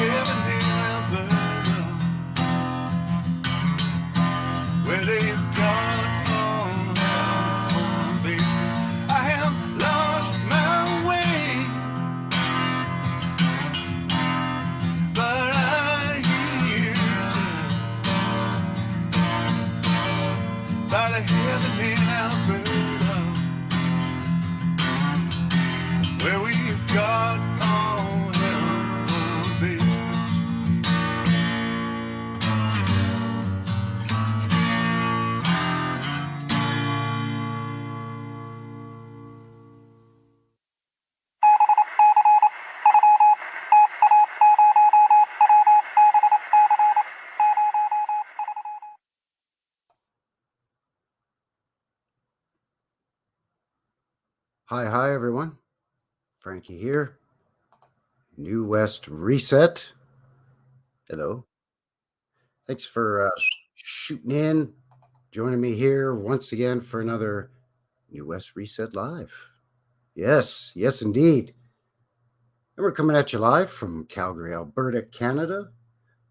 heaven in Alberta, where they've got all home basement. I have lost my way, but I hear tell about a heaven in Alberta, where we've got all home basements. Hi, everyone. Frankie here. New West Reset. Hello. Thanks for shooting in, joining me here once again for another New West Reset Live. Yes, indeed. And we're coming at you live from Calgary, Alberta, Canada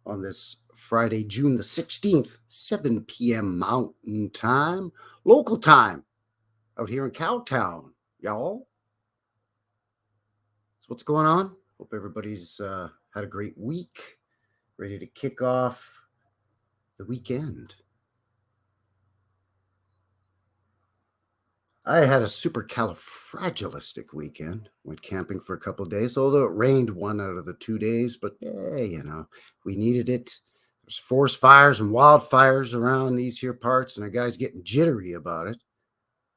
on this Friday, June the 16th, 7 p.m. Mountain Time, local time, out here in Cowtown, y'all. So what's going on? Hope everybody's had a great week, ready to kick off the weekend. I had a supercalifragilistic weekend. Went camping for a couple of days, although it rained one out of the 2 days. But we needed it. There's forest fires and wildfires around these here parts, and the guy's getting jittery about it.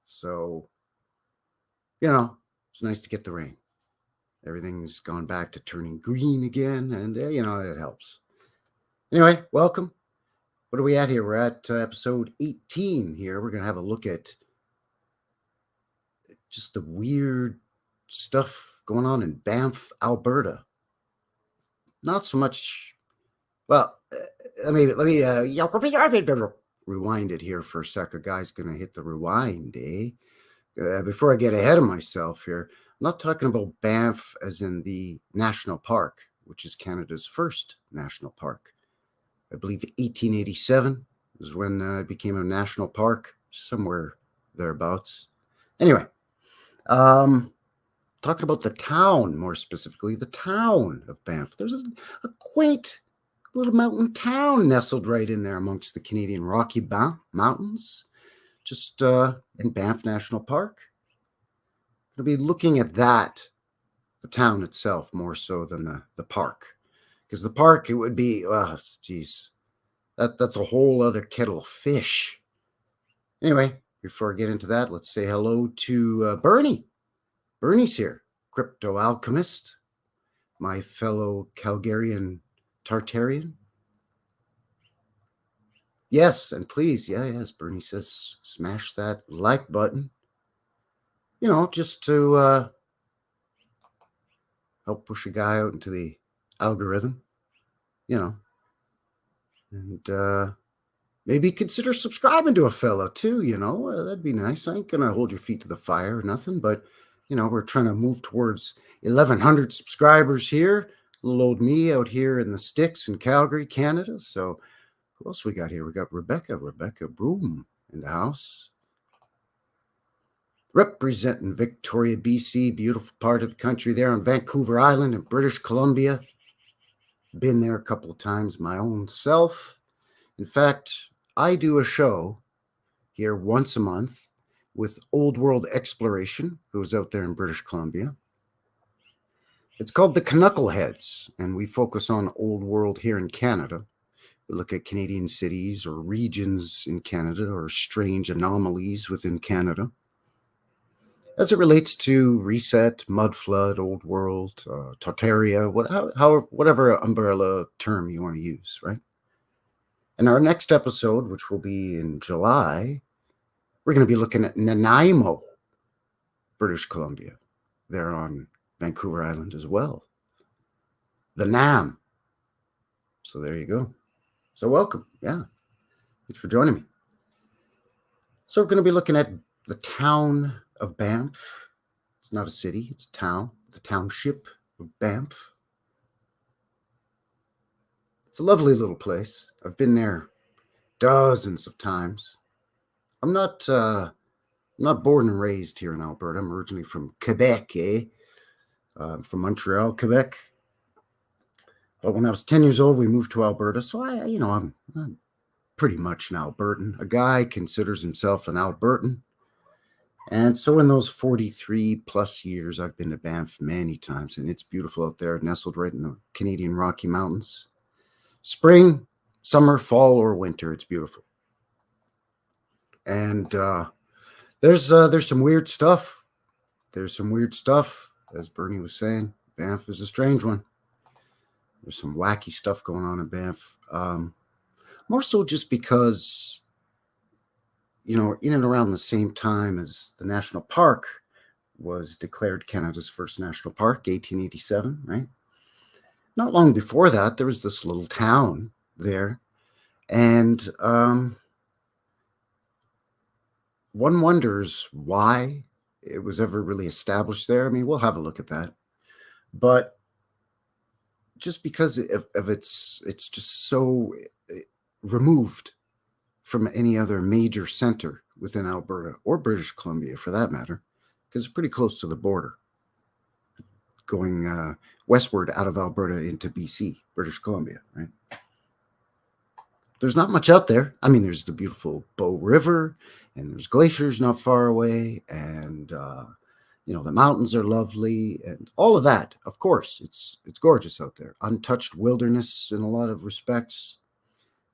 So, it's nice to get the rain. Everything's gone back to turning green again, and it helps. Anyway, welcome. What are we at here? We're at episode 18 here. We're going to have a look at just the weird stuff going on in Banff, Alberta. Not so much. Well, let me rewind it here for a sec. A guy's going to hit the rewind, eh? Before I get ahead of myself here, I'm not talking about Banff as in the national park, which is Canada's first national park. I believe 1887 is when it became a national park, somewhere thereabouts. Anyway, talking about the town, more specifically, the town of Banff. There's a quaint little mountain town nestled right in there amongst the Canadian Rocky Mountains, just in Banff National Park. We'll be looking at that, the town itself, more so than the park. Because the park, it would be, that's a whole other kettle of fish. Anyway, before I get into that, let's say hello to Bernie. Bernie's here, crypto alchemist, my fellow Calgarian Tartarian. Yes, and please, yes, Bernie says smash that like button, just to help push a guy out into the algorithm, and maybe consider subscribing to a fella too, that'd be nice. I ain't gonna hold your feet to the fire or nothing, but we're trying to move towards 1,100 subscribers here. Little old me out here in the sticks in Calgary, Canada. So who else we got here? We got Rebecca Broom in the house. Representing Victoria, BC, beautiful part of the country there on Vancouver Island in British Columbia. Been there a couple of times my own self. In fact, I do a show here once a month with Old World Exploration, who's out there in British Columbia. It's called the Knuckleheads, and we focus on Old World here in Canada. We look at Canadian cities or regions in Canada or strange anomalies within Canada as it relates to Reset, Mudflood, Old World, Tartaria, whatever umbrella term you want to use, right? And our next episode, which will be in July, we're going to be looking at Nanaimo, British Columbia, there on Vancouver Island as well. The NAM. So there you go. So welcome. Yeah. Thanks for joining me. So we're going to be looking at the town of Banff. It's not a city, it's a town. The township of Banff. It's a lovely little place. I've been there dozens of times. I'm not born and raised here in Alberta. I'm originally from Quebec, from Montreal, Quebec. But when I was 10 years old, we moved to Alberta. So I'm pretty much an Albertan. A guy considers himself an Albertan. And so in those 43 plus years, I've been to Banff many times, and it's beautiful out there, nestled right in the Canadian Rocky Mountains. Spring, summer, fall, or winter, it's beautiful. And there's some weird stuff. There's some weird stuff, as Bernie was saying. Banff is a strange one. There's some wacky stuff going on in Banff. More so just because, in and around the same time as the national park was declared Canada's first national park, 1887, right? Not long before that, there was this little town there. And one wonders why it was ever really established there. I mean, we'll have a look at that. But just because of it's just so removed from any other major center within Alberta or British Columbia, for that matter, because it's pretty close to the border, going westward out of Alberta into BC, British Columbia, right? There's not much out there. I mean, there's the beautiful Bow River, and there's glaciers not far away, and the mountains are lovely, and all of that. Of course, it's gorgeous out there. Untouched wilderness in a lot of respects.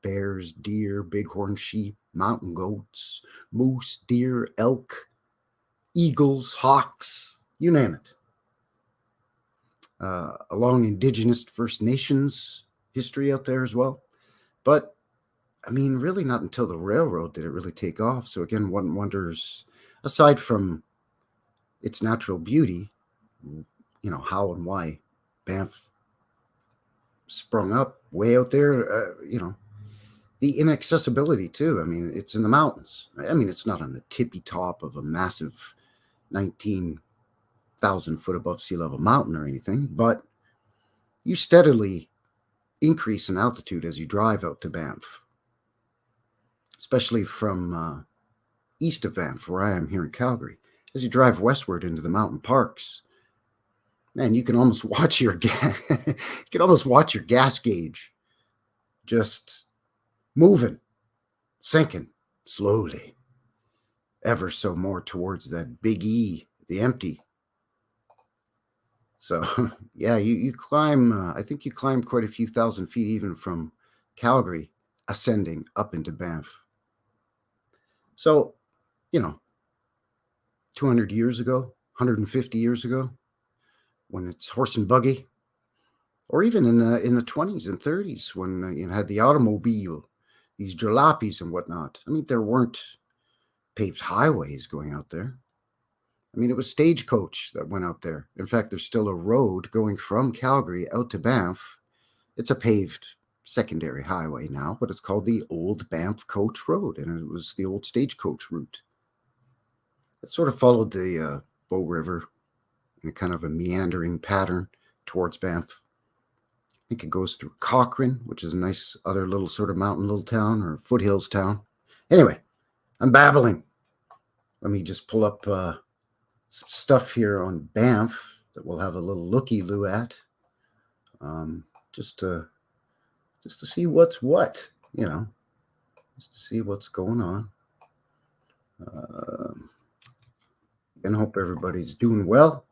Bears, deer, bighorn sheep, mountain goats, moose, deer, elk, eagles, hawks, you name it. A long Indigenous First Nations history out there as well. But, I mean, really not until the railroad did it really take off. So again, one wonders, aside from its natural beauty, how and why Banff sprung up way out there, the inaccessibility too. I mean, it's in the mountains. I mean, it's not on the tippy top of a massive 19,000 foot above sea level mountain or anything, but you steadily increase in altitude as you drive out to Banff, especially from east of Banff, where I am here in Calgary. As you drive westward into the mountain parks, man, you can almost watch your gas gauge just moving, sinking slowly, ever so more towards that big E, the empty. So, yeah, you climb, I think you climb quite a few thousand feet even from Calgary, ascending up into Banff. So, 200 years ago, 150 years ago, when it's horse and buggy, or even in the 20s and 30s when you had the automobile, these jalopies and whatnot. I mean, there weren't paved highways going out there. I mean, it was stagecoach that went out there. In fact, there's still a road going from Calgary out to Banff. It's a paved secondary highway now, but it's called the Old Banff Coach Road, and it was the old stagecoach route. It sort of followed the Bow River in a kind of a meandering pattern towards Banff. I think it goes through Cochrane, which is a nice other little sort of mountain little town or foothills town. Anyway, I'm babbling. Let me just pull up some stuff here on Banff that we'll have a little looky-loo at, just to see what's what, just to see what's going on. And hope everybody's doing well.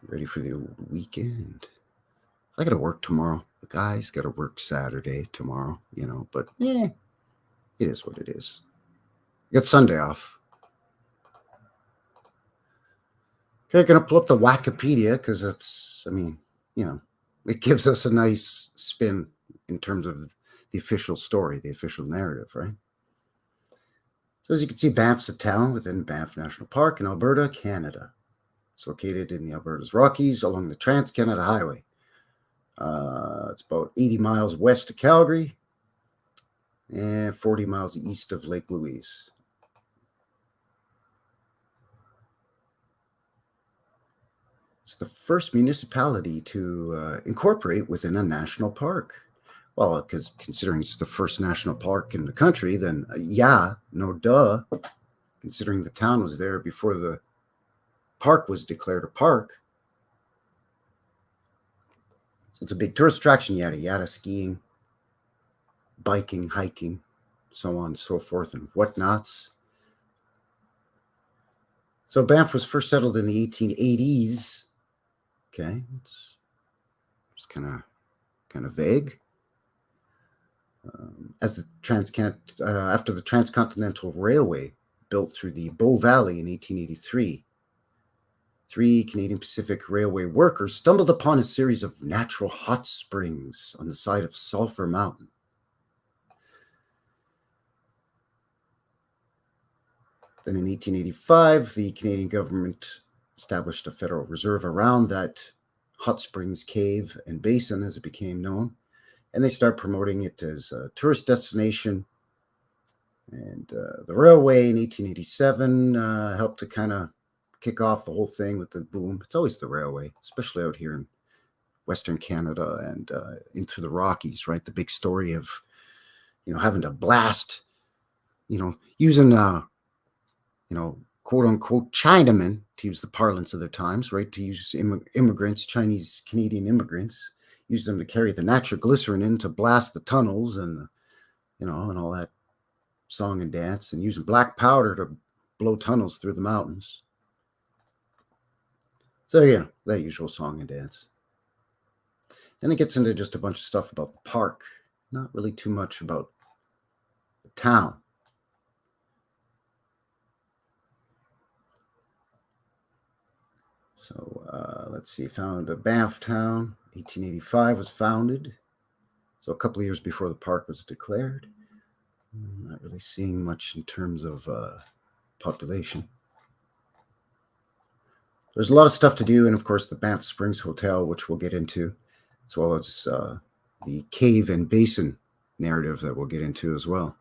Ready for the weekend. I got to work tomorrow. The guys got to work Saturday tomorrow, but it is what it is. I got Sunday off. Okay, going to pull up the Wikipedia because it gives us a nice spin in terms of the official story, the official narrative, right? So as you can see, Banff's a town within Banff National Park in Alberta, Canada. It's located in the Alberta's Rockies along the Trans-Canada Highway. It's about 80 miles west of Calgary and 40 miles east of Lake Louise. It's the first municipality to incorporate within a national park. Well, because considering it's the first national park in the country, then yeah, no duh. Considering the town was there before the park was declared a park. So it's a big tourist attraction, yada yada, skiing, biking, hiking, so on and so forth, and whatnots. So Banff was first settled in the 1880s. Okay, it's kind of vague. As the after the Transcontinental Railway built through the Bow Valley in 1883, 3 Canadian Pacific Railway workers stumbled upon a series of natural hot springs on the side of Sulphur Mountain. Then in 1885, the Canadian government established a federal reserve around that hot springs cave and basin, as it became known, and they start promoting it as a tourist destination. And the railway in 1887 helped to kind of kick off the whole thing with the boom. It's always the railway, especially out here in Western Canada and into the Rockies, right? The big story of, having to blast, using, quote unquote Chinamen, to use the parlance of their times, right? To use immigrants, Chinese Canadian immigrants, use them to carry the nitroglycerin in to blast the tunnels and, and all that song and dance, and using black powder to blow tunnels through the mountains. So yeah, that usual song and dance. Then it gets into just a bunch of stuff about the park, not really too much about the town. So let's see, found a Banff town, 1885 was founded. So a couple of years before the park was declared. I'm not really seeing much in terms of population. There's a lot of stuff to do, and of course the Banff Springs Hotel, which we'll get into, as well as the cave and basin narrative that we'll get into as well.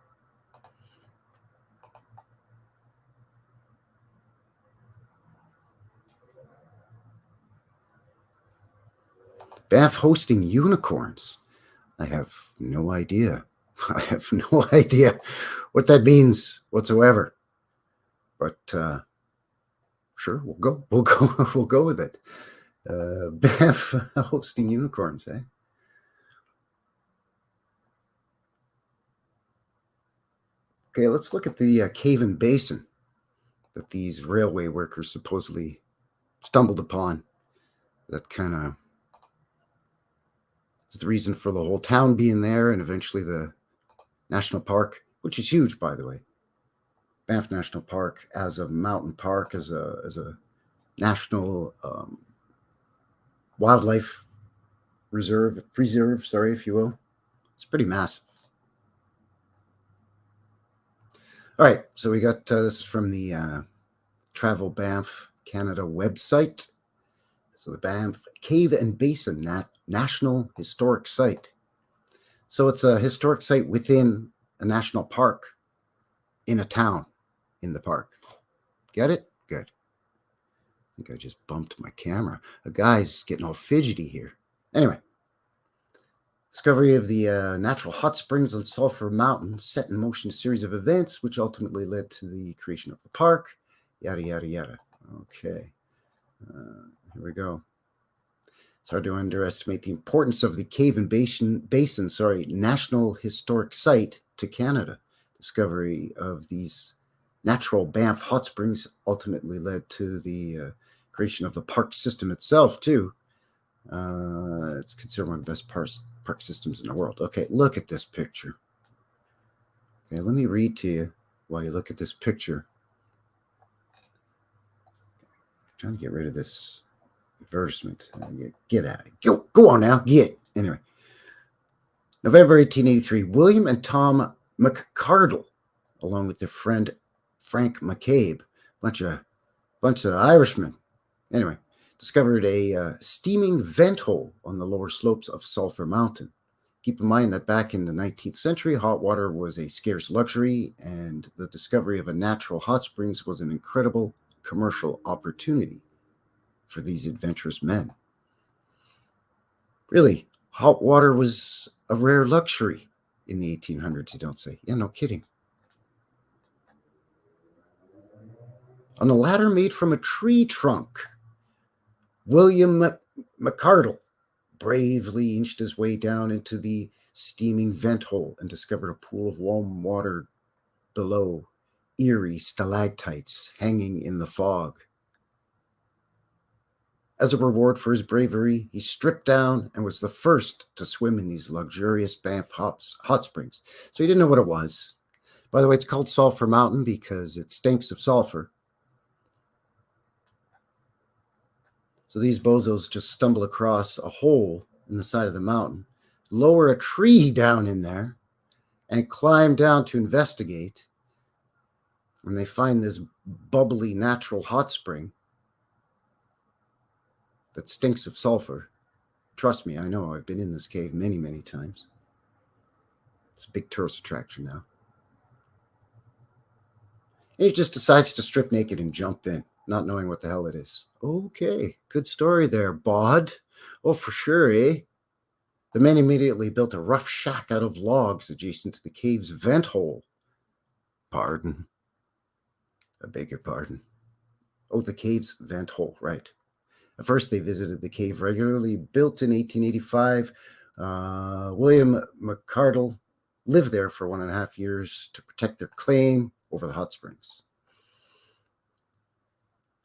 Banff hosting unicorns. I have no idea. I have no idea what that means whatsoever. But sure, we'll go with it. Banff hosting unicorns, eh? Okay, let's look at the cave and basin that these railway workers supposedly stumbled upon. That kind of is the reason for the whole town being there, and eventually the national park, which is huge, by the way. Banff National Park as a mountain park, as a national wildlife preserve, sorry, if you will. It's pretty massive. All right, so we got this from the Travel Banff Canada website. So the Banff Cave and Basin National Historic Site. So it's a historic site within a national park in a town in the park. Get it? Good. I think I just bumped my camera. A guy's getting all fidgety here. Anyway, discovery of the natural hot springs on Sulphur Mountain set in motion a series of events which ultimately led to the creation of the park. Yada, yada, yada. Okay. Here we go. It's hard to underestimate the importance of the Cave and Basin, National Historic Site to Canada. Discovery of these natural Banff hot springs ultimately led to the creation of the park system itself, too. It's considered one of the best park systems in the world. Okay, look at this picture. Okay, let me read to you while you look at this picture. I'm trying to get rid of this advertisement. Get out of it. Go on now. Get. Anyway. November 1883, William and Tom McCardle, along with their friend Frank McCabe, bunch of Irishmen, anyway, discovered a steaming vent hole on the lower slopes of Sulphur Mountain. Keep in mind that back in the 19th century, hot water was a scarce luxury, and the discovery of a natural hot springs was an incredible commercial opportunity. for these adventurous men. Really, hot water was a rare luxury in the 1800s, you don't say. Yeah, no kidding. On a ladder made from a tree trunk, William McArdle bravely inched his way down into the steaming vent hole and discovered a pool of warm water below, eerie stalactites hanging in the fog. As a reward for his bravery, he stripped down and was the first to swim in these luxurious Banff hot springs. So he didn't know what it was. By the way, it's called Sulphur Mountain because it stinks of sulfur. So these bozos just stumble across a hole in the side of the mountain, lower a tree down in there, and climb down to investigate. And they find this bubbly natural hot spring that stinks of sulfur. Trust me, I know. I've been in this cave many, many times. It's a big tourist attraction now. And he just decides to strip naked and jump in, not knowing what the hell it is. Okay, good story there, Bod. Oh, for sure, eh? The men immediately built a rough shack out of logs adjacent to the cave's vent hole. Pardon. I beg your pardon. Oh, the cave's vent hole, right. At first, they visited the cave regularly. Built in 1885, William McArdle lived there for 1.5 years to protect their claim over the hot springs.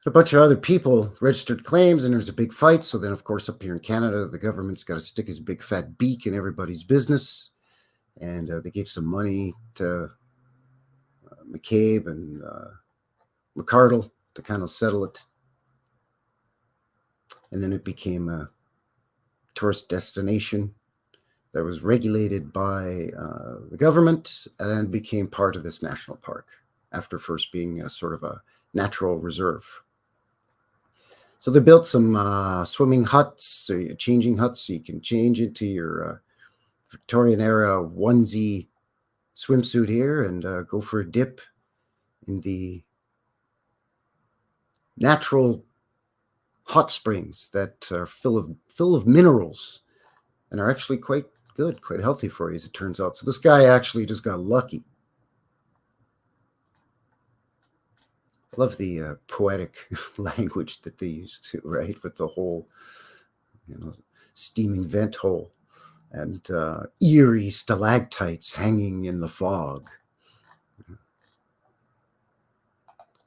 A bunch of other people registered claims, and there's a big fight. So then, of course, up here in Canada, the government's got to stick his big fat beak in everybody's business. And they gave some money to McCabe and McArdle to kind of settle it. And then it became a tourist destination that was regulated by the government and became part of this national park after first being a sort of a natural reserve. So they built some swimming huts, changing huts, so you can change into your Victorian era onesie swimsuit here and go for a dip in the natural hot springs that are full of minerals and are actually quite good, quite healthy for you, as it turns out. So this guy actually just got lucky. I love the poetic language that they use too, right? With the whole, steaming vent hole and eerie stalactites hanging in the fog.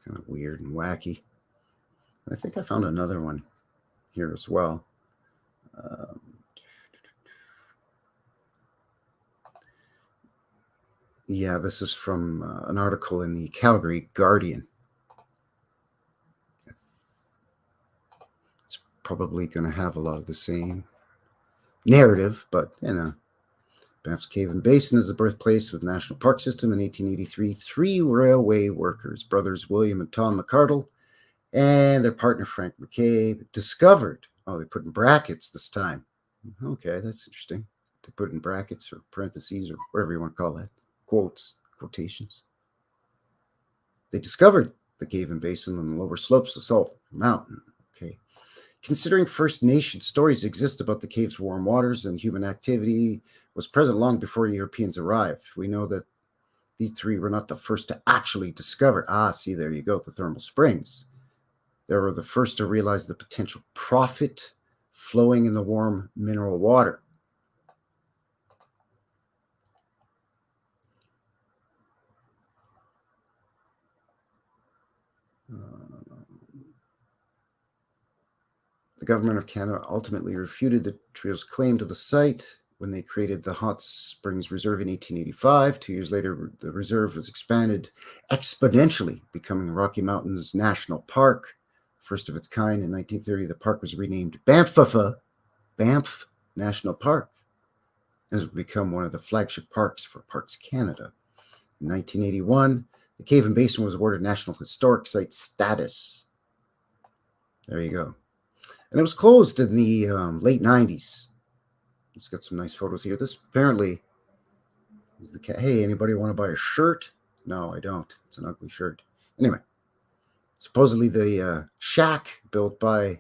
Kind of weird and wacky. I think I found another one here as well. Yeah, this is from an article in the Calgary Guardian. It's probably going to have a lot of the same narrative, but, Banff's Cave and Basin is the birthplace of the National Park System. In 1883, 3 railway workers, brothers William and Tom McArdle, and their partner Frank McCabe, discovered, they put in brackets this time. Okay, that's interesting. They put in brackets or parentheses or whatever you want to call that. Quotations. They discovered the cave and basin on the lower slopes of Sulphur Mountain. Okay. Considering First Nation stories exist about the cave's warm waters and human activity was present long before Europeans arrived, we know that these 3 were not the first to actually discover. See, there you go, the thermal springs. They were the first to realize the potential profit flowing in the warm mineral water. The government of Canada ultimately refuted the trio's claim to the site when they created the Hot Springs Reserve in 1885. 2 years later, the reserve was expanded exponentially, becoming Rocky Mountains National Park, first of its kind. In 1930, the park was renamed Banff National Park, and has become one of the flagship parks for Parks Canada. In 1981, the Cave and Basin was awarded National Historic Site status. There you go. And it was closed in the late 90s. Let's get some nice photos here. This apparently is the cat. Hey, anybody want to buy a shirt? No, I don't. It's an ugly shirt. Anyway, supposedly the shack built by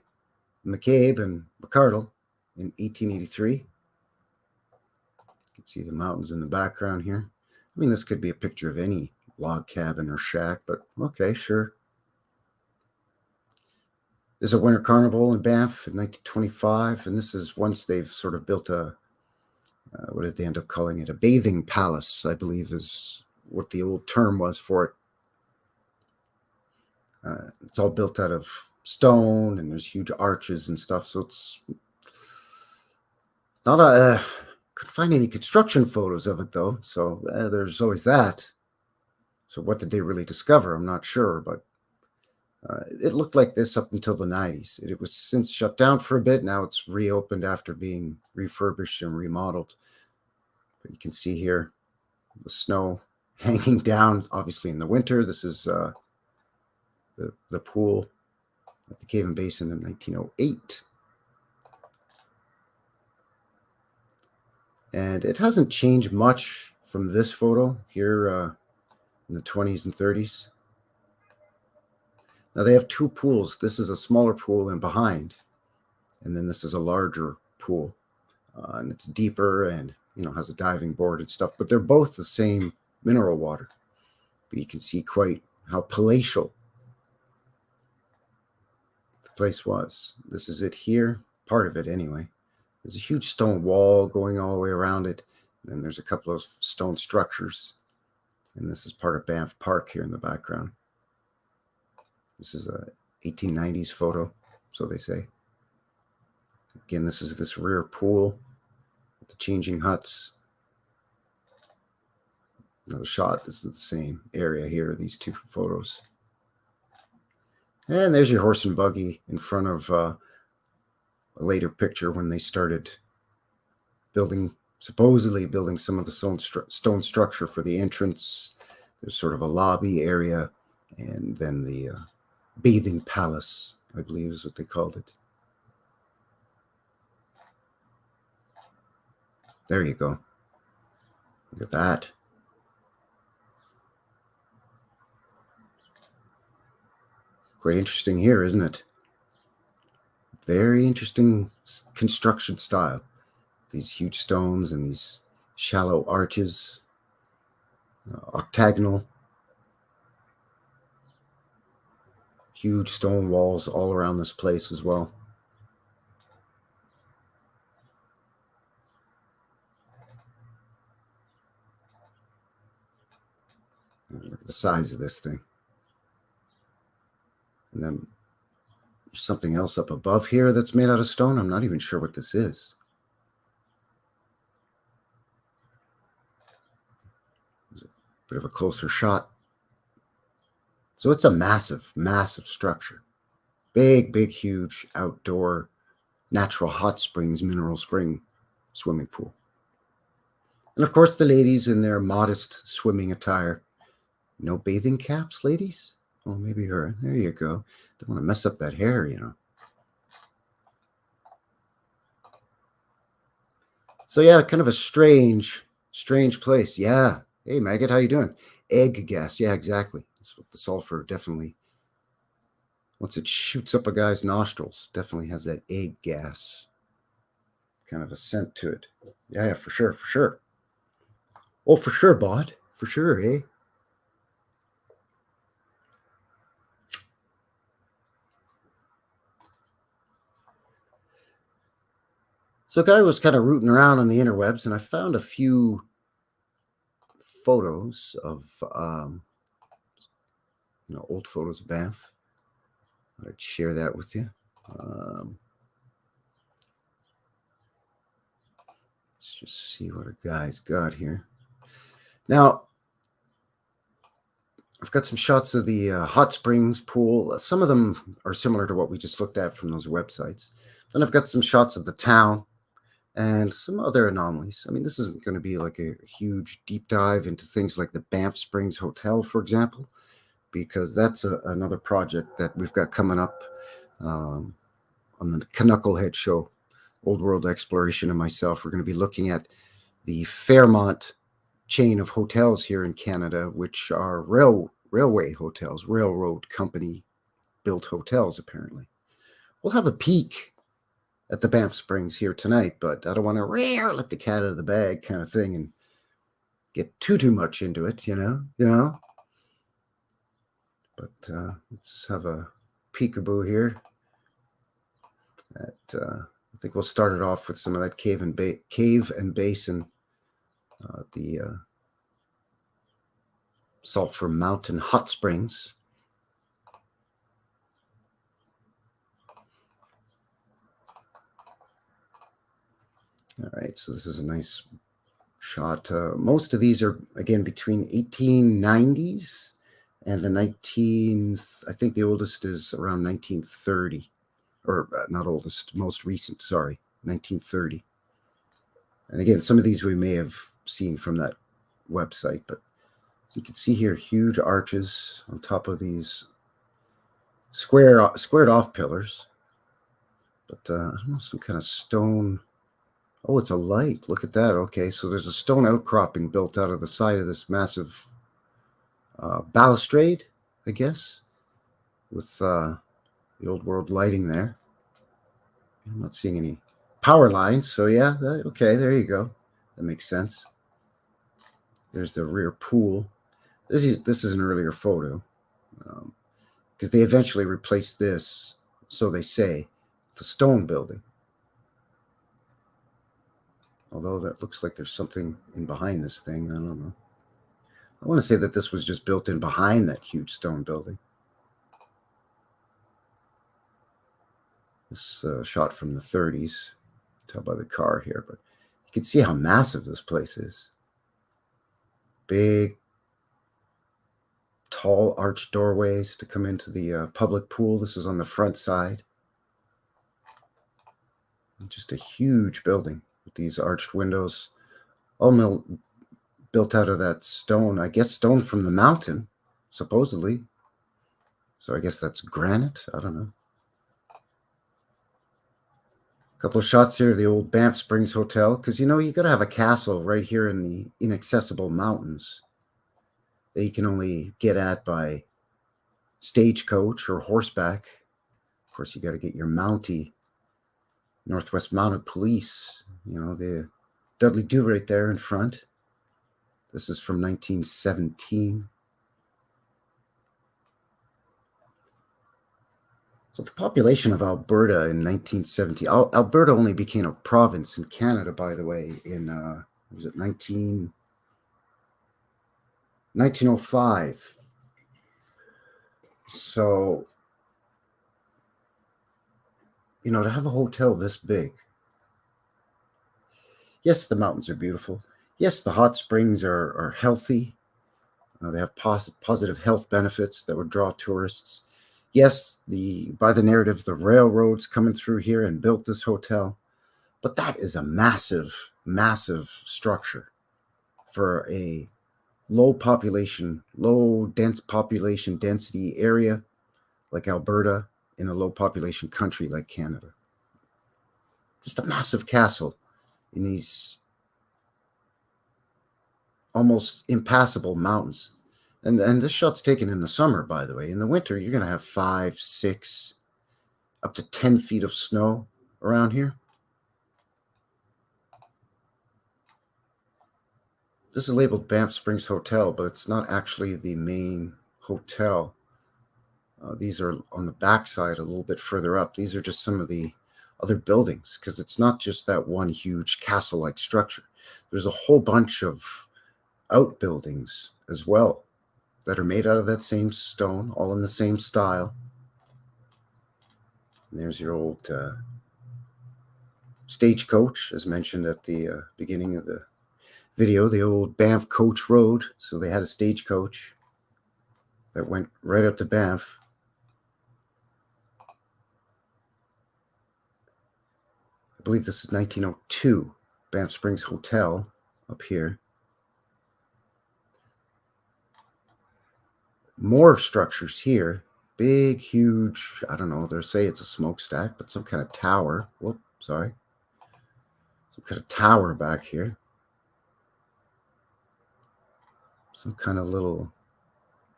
McCabe and McCardle in 1883. You can see the mountains in the background here. I mean, this could be a picture of any log cabin or shack, but okay, sure. There's a winter carnival in Banff in 1925, and this is once they've sort of built a, what did they end up calling it? A bathing palace, I believe is what the old term was for it. It's all built out of stone, and there's huge arches and stuff, so it's not a... couldn't find any construction photos of it, though, so there's always that. So what did they really discover? I'm not sure, but it looked like this up until the 90s. It was since shut down for a bit. Now it's reopened after being refurbished and remodeled. But you can see here the snow hanging down, obviously in the winter. This is the pool at the Cave and Basin in 1908. And it hasn't changed much from this photo here in the 20s and 30s. Now they have two pools. This is a smaller pool in behind, and then this is a larger pool, and it's deeper and has a diving board and stuff. But they're both the same mineral water. But you can see quite how palatial the place was. This is it here, part of it anyway. There's a huge stone wall going all the way around it. And then there's a couple of stone structures, and this is part of Banff Park here in the background. This is a 1890s photo, so they say. Again, this is this rear pool with the changing huts. Another shot is the same area here, these two photos. And there's your horse and buggy in front of a later picture when they started supposedly building some of the stone structure for the entrance. There's sort of a lobby area, and then the bathing palace, I believe is what they called it. There you go. Look at that. Quite interesting here, isn't it? Very interesting construction style. These huge stones and these shallow arches, octagonal. Huge stone walls all around this place as well. Look at the size of this thing. And then there's something else up above here that's made out of stone. I'm not even sure what this is. There's a bit of a closer shot. So it's a massive, massive structure. Big, big, huge outdoor natural hot springs, mineral spring swimming pool. And of course, the ladies in their modest swimming attire. No bathing caps, ladies? Oh, maybe her. There you go. Don't want to mess up that hair, So yeah, kind of a strange place. Yeah. Hey, Maggot, how you doing? Egg gas. Yeah, exactly. That's what the sulfur definitely, once it shoots up a guy's nostrils, definitely has that egg gas kind of a scent to it. Yeah, for sure, for sure. Oh, for sure, bot. For sure, eh? So a guy was kind of rooting around on the interwebs, and I found a few photos of, old photos of Banff. I'd share that with you. Let's just see what a guy's got here. Now, I've got some shots of the hot springs pool. Some of them are similar to what we just looked at from those websites. Then I've got some shots of the town and some other anomalies. I mean, this isn't going to be like a huge deep dive into things like the Banff Springs Hotel, for example, because that's another project that we've got coming up on the Knucklehead Show, Old World Exploration, and myself. We're going to be looking at the Fairmont chain of hotels here in Canada, which are railway hotels, railroad company built hotels, apparently. We'll have a peek at the Banff Springs here tonight, but I don't want to let the cat out of the bag kind of thing and get too much into it, you know. But let's have a peekaboo here. I think we'll start it off with some of that cave and basin, the Sulphur Mountain Hot Springs. All right, so this is a nice shot. Most of these are, again, between 1890s and the I think the oldest is around 1930. Or not oldest, most recent, sorry, 1930. And again, some of these we may have seen from that website, but so you can see here, huge arches on top of these squared off pillars. But I don't know, some kind of stone. Oh, it's a light. Look at that. Okay, so there's a stone outcropping built out of the side of this massive balustrade, I guess, with the old world lighting there. I'm not seeing any power lines, so yeah, okay, there you go. That makes sense. There's the rear pool. This is an earlier photo, because they eventually replaced this, so they say, the stone building. Although that looks like there's something in behind this thing. I don't know. I want to say that this was just built in behind that huge stone building. This shot from the 30s. Tell by the car here, but you can see how massive this place is. Big, tall arched doorways to come into the public pool. This is on the front side. Just a huge building with these arched windows, all built out of that stone. I guess stone from the mountain, supposedly. So I guess that's granite. I don't know. A couple of shots here of the old Banff Springs Hotel, because you got to have a castle right here in the inaccessible mountains that you can only get at by stagecoach or horseback. Of course, you got to get your Mountie, Northwest Mounted Police, the Dudley Do right there in front. This is from 1917. So the population of Alberta in 1970, Alberta only became a province in Canada, by the way, in, was it 1905. So, to have a hotel this big. Yes, the mountains are beautiful. Yes, the hot springs are healthy. They have positive health benefits that would draw tourists. Yes, by the narrative, the railroads coming through here and built this hotel. But that is a massive, massive structure for a dense population density area like Alberta in a low population country like Canada. Just a massive castle in these almost impassable mountains. And this shot's taken in the summer, by the way. In the winter, you're going to have 5, 6, up to 10 feet of snow around here. This is labeled Banff Springs Hotel, but it's not actually the main hotel. These are on the backside a little bit further up. These are just some of the other buildings, because it's not just that one huge castle-like structure. There's a whole bunch of outbuildings as well that are made out of that same stone, all in the same style. And there's your old stagecoach, as mentioned at the beginning of the video, the old Banff Coach Road. So they had a stagecoach that went right up to Banff. I believe this is 1902, Banff Springs Hotel up here. More structures here. Big, huge, I don't know, they'll say it's a smokestack, but some kind of tower. Whoop, sorry. Some kind of tower back here. Some kind of little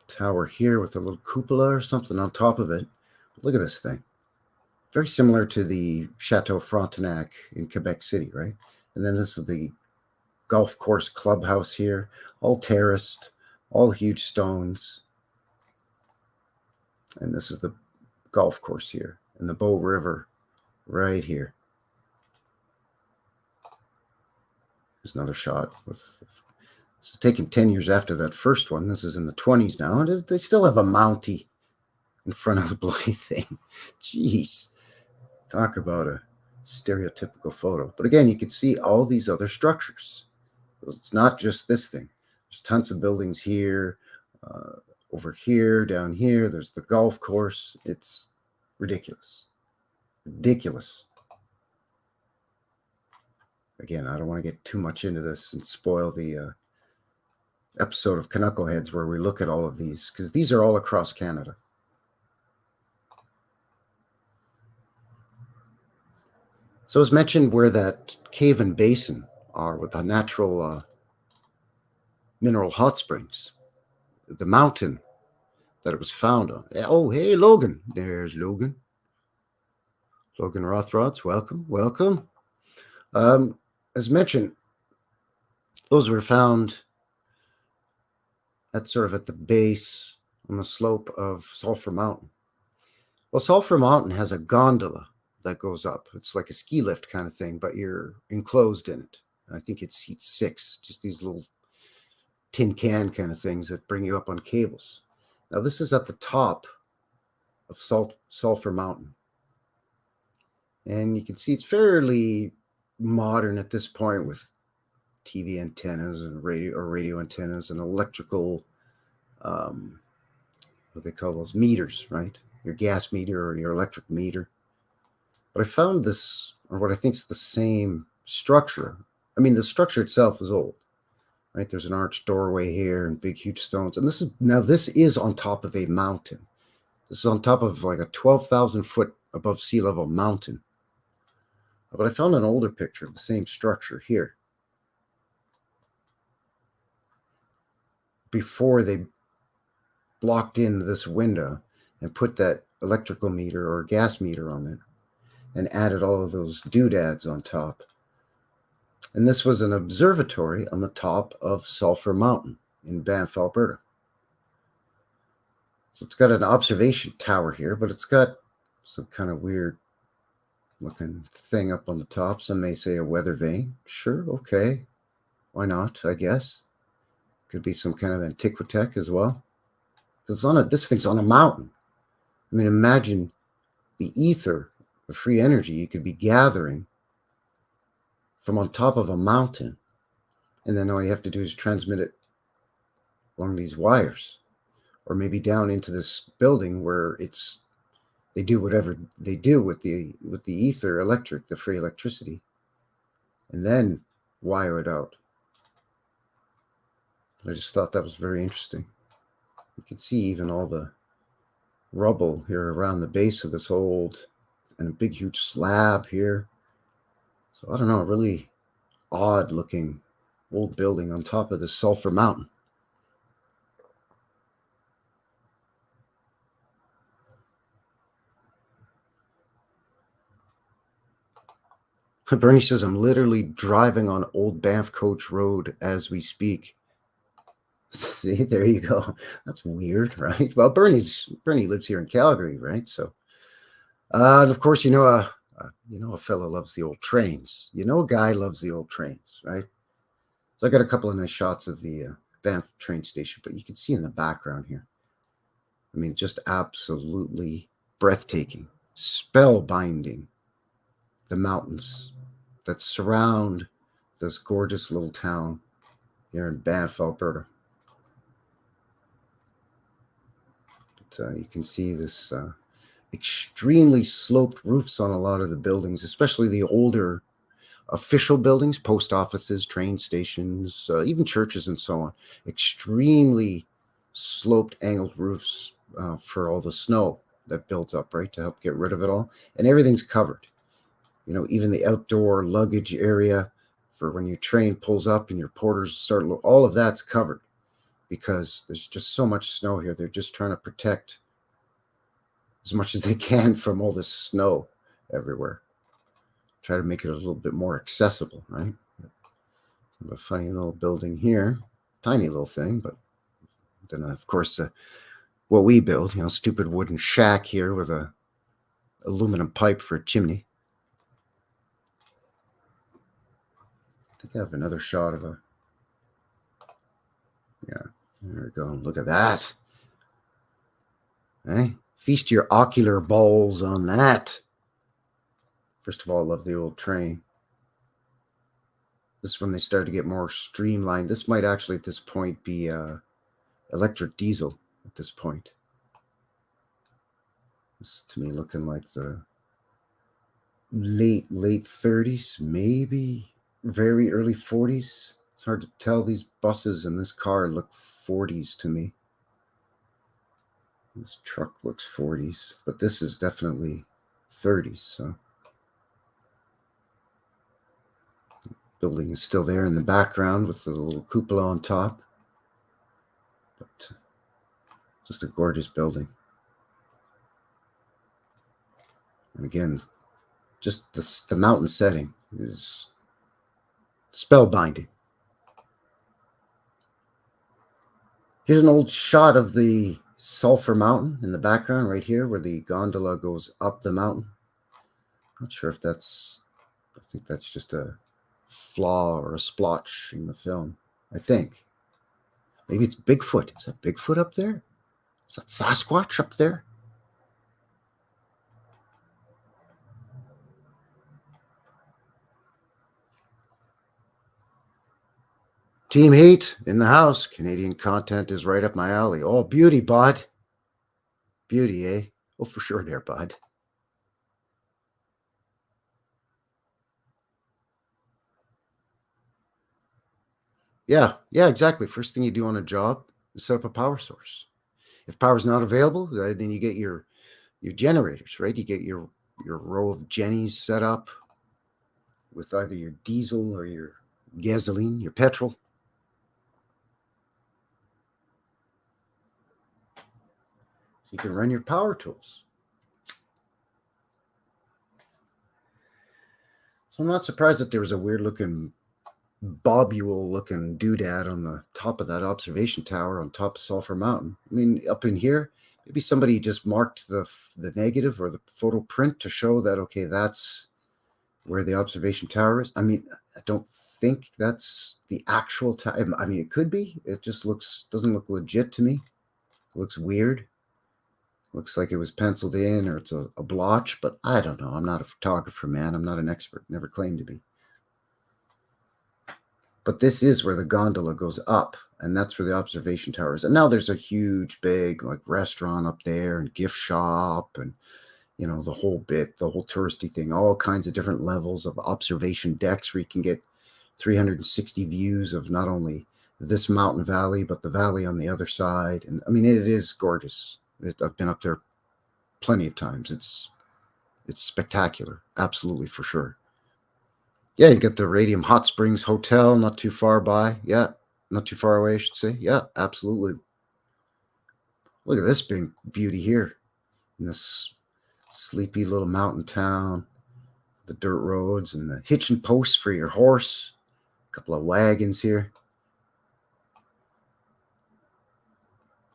tower here with a little cupola or something on top of it. Look at this thing. very similar to the Chateau Frontenac in Quebec City, right? And then this is the golf course clubhouse here, all terraced, all huge stones. And this is the golf course here, and the Bow River right here. There's another shot with, this is taken 10 years after that first one. This is in the 20s now. They still have a Mountie in front of the bloody thing. Jeez. Talk about a stereotypical photo. But again, you can see all these other structures. It's not just this thing. There's tons of buildings here, over here, down here. There's the golf course. It's ridiculous. Ridiculous. Again, I don't want to get too much into this and spoil the episode of Knuckleheads where we look at all of these, because these are all across Canada. So as mentioned, where that cave and basin are with the natural mineral hot springs, the mountain that it was found on. Oh, hey, Logan. There's Logan. Logan Rothrods, welcome, welcome. As mentioned, those were found at the base on the slope of Sulphur Mountain. Well, Sulphur Mountain has a gondola that goes up. It's like a ski lift kind of thing, but you're enclosed in it. I think it seats 6, just these little tin can kind of things that bring you up on cables. Now, this is at the top of Sulphur Mountain. And you can see it's fairly modern at this point with TV antennas and radio antennas and electrical, what do they call those, meters, right? Your gas meter or your electric meter. But I found this, or what I think is the same structure. I mean, the structure itself is old, right? There's an arched doorway here and big, huge stones. And this is on top of a mountain. This is on top of like a 12,000 foot above sea level mountain. But I found an older picture of the same structure here. Before they blocked in this window and put that electrical meter or gas meter on it and added all of those doodads on top. And this was an observatory on the top of Sulphur Mountain in Banff, Alberta. So it's got an observation tower here, but it's got some kind of weird looking thing up on the top. Some may say a weather vane. Sure, okay. Why not, I guess. Could be some kind of antiquitech as well. This thing's on a mountain. I mean, imagine the ether, the free energy you could be gathering from on top of a mountain. And then all you have to do is transmit it along these wires. Or maybe down into this building where they do whatever they do with the ether electric, the free electricity, and then wire it out. I just thought that was very interesting. You can see even all the rubble here around the base of this old and a big huge slab here. So I don't know, really odd looking old building on top of the Sulphur Mountain. Bernie says, I'm literally driving on Old Banff Coach Road as we speak. See, there you go. That's weird, right? Well, Bernie lives here in Calgary, right? So, and of course, a fellow loves the old trains. A guy loves the old trains, right? So I got a couple of nice shots of the Banff train station, but you can see in the background here. I mean, just absolutely breathtaking, spellbinding. The mountains that surround this gorgeous little town here in Banff, Alberta. But you can see this extremely sloped roofs on a lot of the buildings, especially the older official buildings, post offices, train stations, even churches and so on. Extremely sloped, angled roofs for all the snow that builds up, right, to help get rid of it all. And everything's covered. Even the outdoor luggage area for when your train pulls up and your porters start, all of that's covered because there's just so much snow here. They're just trying to protect as much as they can from all this snow. everywhere. Try to make it a little bit more accessible, right? A funny little building here, tiny little thing, but then of course what we build, stupid wooden shack here with a aluminum pipe for a chimney. I think I have another shot of a, yeah, there we go. Look at that. Hey, feast your ocular balls on that. First of all, I love the old train. This is when they start to get more streamlined. This might actually at this point be electric diesel at this point. This to me looking like the late 30s, maybe very early 40s. It's hard to tell. These buses and this car look 40s to me. This truck looks 40s, but this is definitely 30s. So building is still there in the background with the little cupola on top, but just a gorgeous building. And again, just the mountain setting is spellbinding. Here's an old shot of the Sulphur Mountain in the background right here where the gondola goes up the mountain. Not sure if that's, I think that's just a flaw or a splotch in the film. I think. Maybe it's Bigfoot. Is that Bigfoot up there? Is that Sasquatch up there? Team Heat in the house. Canadian content is right up my alley. Oh, beauty, bud. Beauty, eh? Oh, for sure there, bud. Yeah, exactly. First thing you do on a job is set up a power source. If power's not available, then you get your generators, right? You get your row of Jennies set up with either your diesel or your gasoline, your petrol. So you can run your power tools. So I'm not surprised that there was a weird looking bobule looking doodad on the top of that observation tower on top of Sulphur Mountain. I mean, up in here, maybe somebody just marked the negative or the photo print to show that, okay, that's where the observation tower is. I mean, I don't think that's the actual tower. I mean, it could be. It just doesn't look legit to me. It looks weird. Looks like it was penciled in or it's a blotch, but I don't know. I'm not a photographer, man. I'm not an expert. Never claimed to be. But this is where the gondola goes up, and that's where the observation tower is. And now there's a huge, big like restaurant up there and gift shop and, the whole bit, the whole touristy thing, all kinds of different levels of observation decks where you can get 360 views of not only this mountain valley, but the valley on the other side. And I mean, it is gorgeous. I've been up there plenty of times. It's spectacular. Absolutely, for sure. Yeah, you got the Radium Hot Springs Hotel not too far by. Yeah, not too far away, I should say. Yeah, absolutely. Look at this big beauty here in this sleepy little mountain town. The dirt roads and the hitching posts for your horse. A couple of wagons here.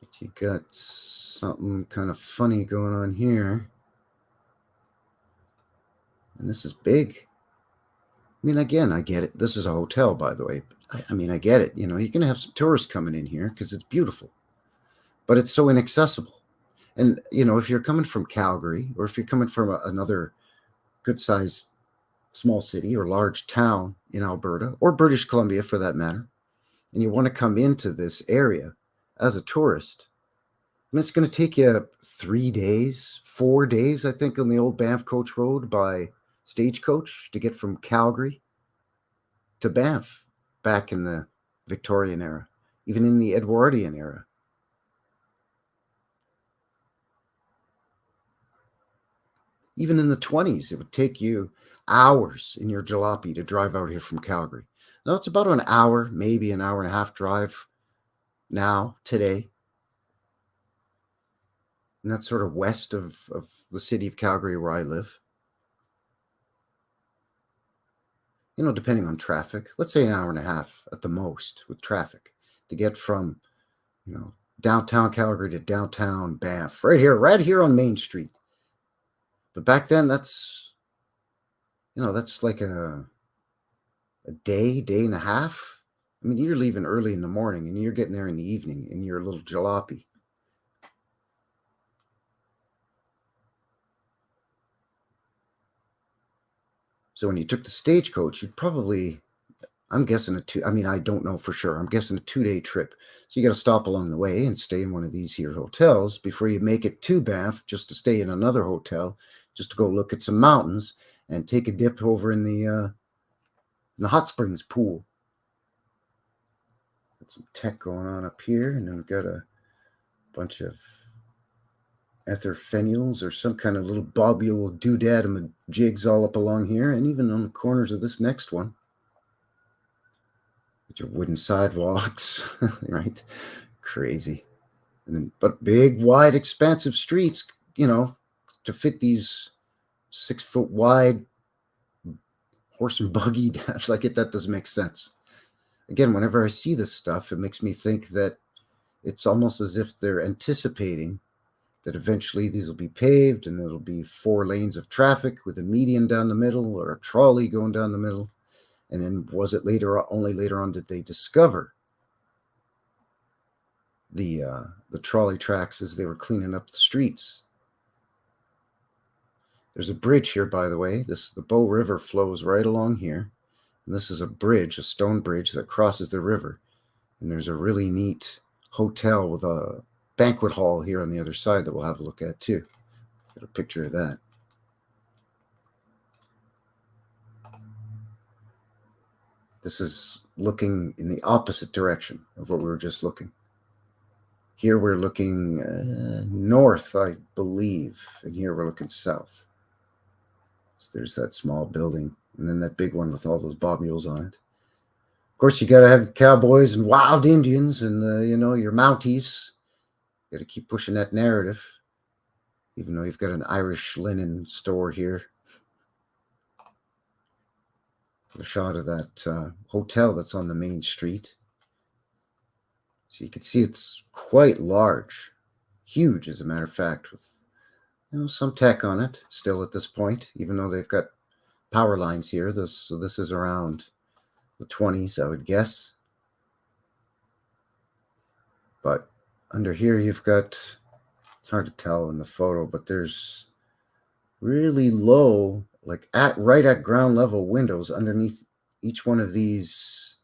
But you got something kind of funny going on here. And this is big. I mean, again, I get it. This is a hotel, by the way. I mean, I get it. You're going to have some tourists coming in here because it's beautiful. But it's so inaccessible. And, if you're coming from Calgary or if you're coming from another good-sized small city or large town in Alberta or British Columbia for that matter, and you want to come into this area as a tourist, I mean, it's going to take you 3 days, 4 days, I think, on the old Banff Coach Road by stagecoach to get from Calgary to Banff back in the Victorian era, even in the Edwardian era. Even in the 20s, it would take you hours in your jalopy to drive out here from Calgary. Now it's about an hour, maybe an hour and a half drive now, today. And that's sort of west of the city of Calgary where I live. depending on traffic, let's say an hour and a half at the most with traffic to get from, downtown Calgary to downtown Banff, right here on Main Street. But back then, that's like a day and a half. I mean, you're leaving early in the morning and you're getting there in the evening in your little jalopy. So when you took the stagecoach, you'd probably, I'm guessing I don't know for sure. I'm guessing a 2-day trip. So you got to stop along the way and stay in one of these here hotels before you make it to Banff, just to stay in another hotel, just to go look at some mountains and take a dip over in the hot springs pool. Got some tech going on up here, and then we've got a bunch of ether fennials or some kind of little bobule doodad jigs all up along here, and even on the corners of this next one. With your wooden sidewalks, right? Crazy. And then, but big, wide, expansive streets, to fit these 6-foot wide horse and buggy dash. That doesn't make sense. Again, whenever I see this stuff, it makes me think that it's almost as if they're anticipating that eventually these will be paved and it'll be 4 lanes of traffic with a median down the middle or a trolley going down the middle. And then only later on did they discover the trolley tracks as they were cleaning up the streets. There's a bridge here, by the way. The Bow River flows right along here. And this is a bridge, a stone bridge that crosses the river. And there's a really neat hotel with a banquet hall here on the other side that we'll have a look at too. Got a picture of that. This is looking in the opposite direction of what we were just looking. Here we're looking north, I believe, and here we're looking south. So there's that small building, and then that big one with all those bobules on it. Of course, you got to have cowboys and wild Indians and, your Mounties. You got to keep pushing that narrative, even though you've got an Irish linen store here. A shot of that hotel that's on the main street. So you can see it's quite large, huge, as a matter of fact, with some tech on it still at this point, even though they've got power lines here. So this is around the 20s, I would guess. But under here, you've got, it's hard to tell in the photo, but there's really low, right at ground level windows underneath each one of these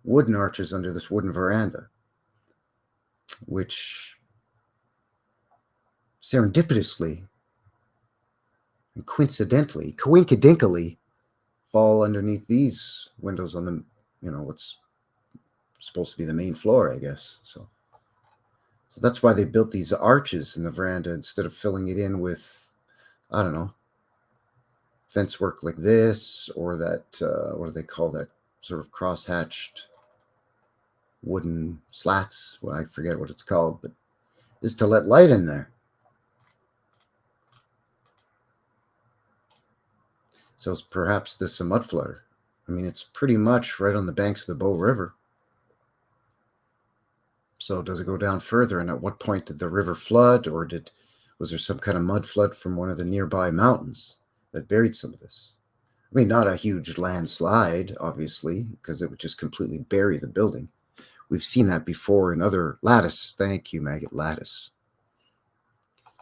wooden arches under this wooden veranda, which serendipitously and coincidentally fall underneath these windows on the, what's supposed to be the main floor, I guess. So that's why they built these arches in the veranda instead of filling it in with, I don't know, fence work like this, or that, what do they call that, sort of cross-hatched wooden slats. Well, I forget what it's called, but is to let light in there. So it's perhaps this a mud flood. I mean, it's pretty much right on the banks of the Bow River. So does it go down further? And at what point did the river flood, or was there some kind of mud flood from one of the nearby mountains that buried some of this? I mean, not a huge landslide, obviously, because it would just completely bury the building. We've seen that before in other lattice. Thank you, Maggot Lattice.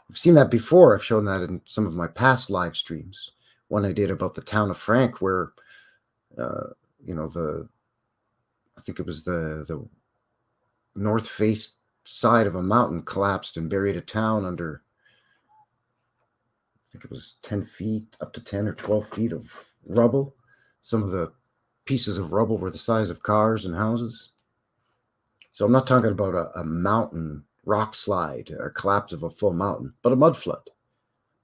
We've seen that before. I've shown that in some of my past live streams. One I did about the town of Frank, where, I think it was the north face side of a mountain collapsed and buried a town under, I think it was 10 feet, up to 10 or 12 feet of rubble. Some of the pieces of rubble were the size of cars and houses. So I'm not talking about a mountain rock slide or collapse of a full mountain, but a mud flood,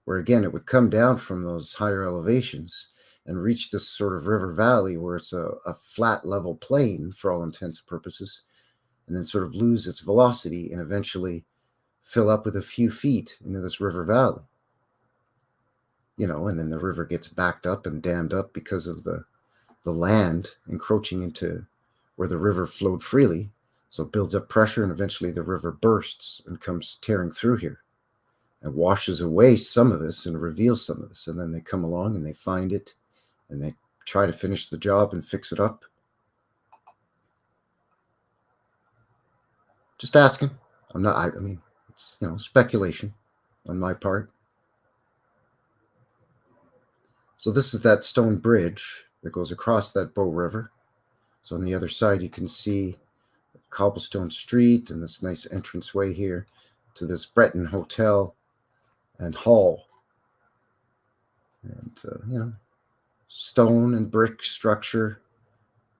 where again, it would come down from those higher elevations and reach this sort of river valley where it's a flat level plain for all intents and purposes, and then sort of lose its velocity and eventually fill up with a few feet into this river valley. And then the river gets backed up and dammed up because of the the land encroaching into where the river flowed freely. So it builds up pressure, and eventually the river bursts and comes tearing through here and washes away some of this and reveals some of this. And then they come along and they find it and they try to finish the job and fix it up. Just asking. I'm not, I mean, it's, speculation on my part. So this is that stone bridge that goes across that Bow River. So on the other side, you can see the cobblestone street and this nice entranceway here to this Breton Hotel and Hall. And, stone and brick structure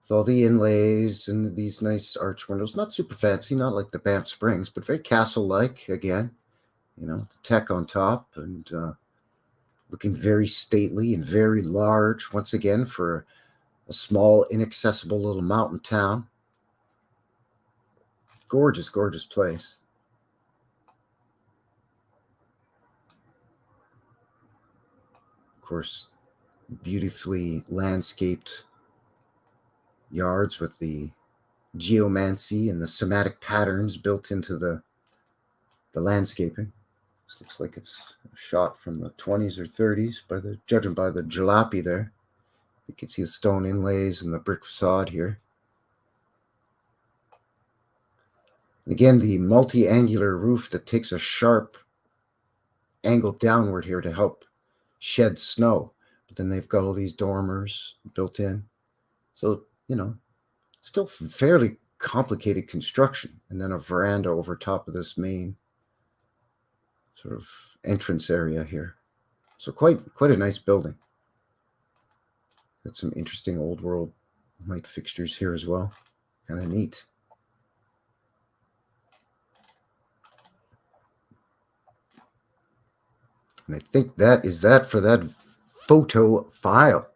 with all the inlays and these nice arch windows. Not super fancy, not like the Banff Springs, but very castle-like again. The tech on top and looking very stately and very large once again for a small, inaccessible little mountain town. Gorgeous, gorgeous place. Of course, beautifully landscaped yards with the geomancy and the somatic patterns built into the landscaping. This looks like it's a shot from the 20s or 30s, judging by the jalopy there. You can see the stone inlays and the brick facade here. And again, the multi-angular roof that takes a sharp angle downward here to help shed snow. But then they've got all these dormers built in. So, still fairly complicated construction. And then a veranda over top of this main sort of entrance area here. So quite a nice building. Got some interesting old world light fixtures here as well. Kind of neat. And I think that is that for that photo file.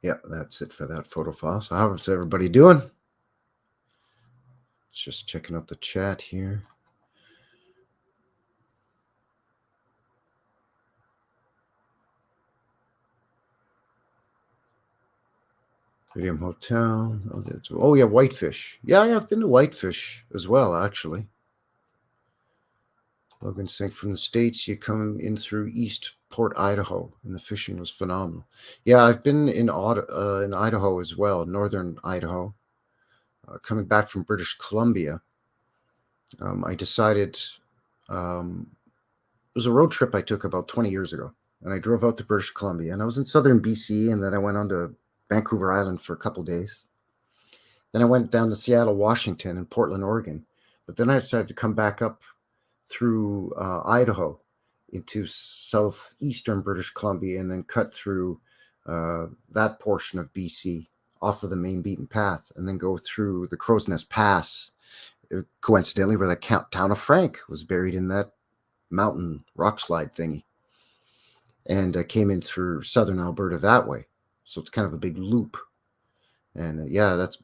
Yeah, that's it for that photo file. So how's everybody doing? Just checking out the chat here. Iridium Hotel. Oh, yeah, Whitefish. Yeah, I've been to Whitefish as well, actually. Logan saying from the States, you come in through Eastport, Idaho, and the fishing was phenomenal. Yeah, I've been in Idaho as well, northern Idaho. Coming back from British Columbia, I decided it was a road trip I took about 20 years ago, and I drove out to British Columbia, and I was in southern BC, and then I went on to Vancouver Island for a couple of days. Then I went down to Seattle, Washington, and Portland, Oregon. But then I decided to come back up through Idaho into southeastern British Columbia and then cut through that portion of BC off of the main beaten path and then go through the Crow's Nest Pass, coincidentally where the town of Frank was buried in that mountain rock slide thingy. And I came in through southern Alberta that way. So it's kind of a big loop. And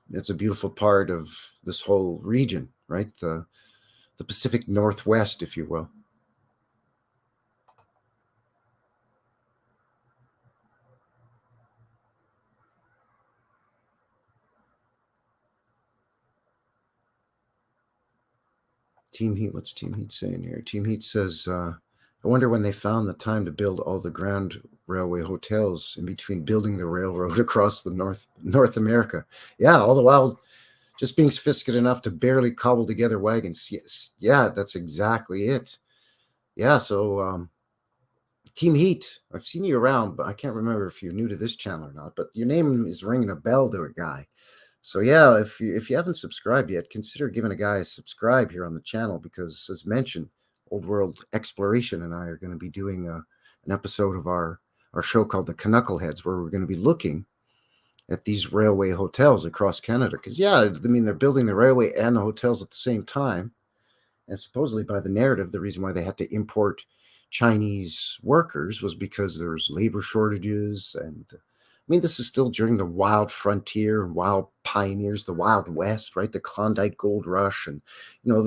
that's a beautiful part of this whole region, right? The Pacific Northwest, if you will. Team Heat, what's Team Heat saying here? Team Heat says, I wonder when they found the time to build all the ground railway hotels in between building the railroad across the North America. Yeah, all the while just being sophisticated enough to barely cobble together wagons. Yes, yeah, that's exactly it. Yeah, so Team Heat, I've seen you around, but I can't remember if you're new to this channel or not, but your name is ringing a bell to a guy. So yeah, if you haven't subscribed yet, consider giving a guy a subscribe here on the channel because, as mentioned, Old World Exploration and I are going to be doing an episode of our show called The Knuckleheads, where we're going to be looking at these railway hotels across Canada. Because, yeah, I mean, they're building the railway and the hotels at the same time. And supposedly by the narrative, the reason why they had to import Chinese workers was because there's labor shortages. And I mean, this is still during the wild frontier and wild pioneers, the Wild West, right? The Klondike Gold Rush. And,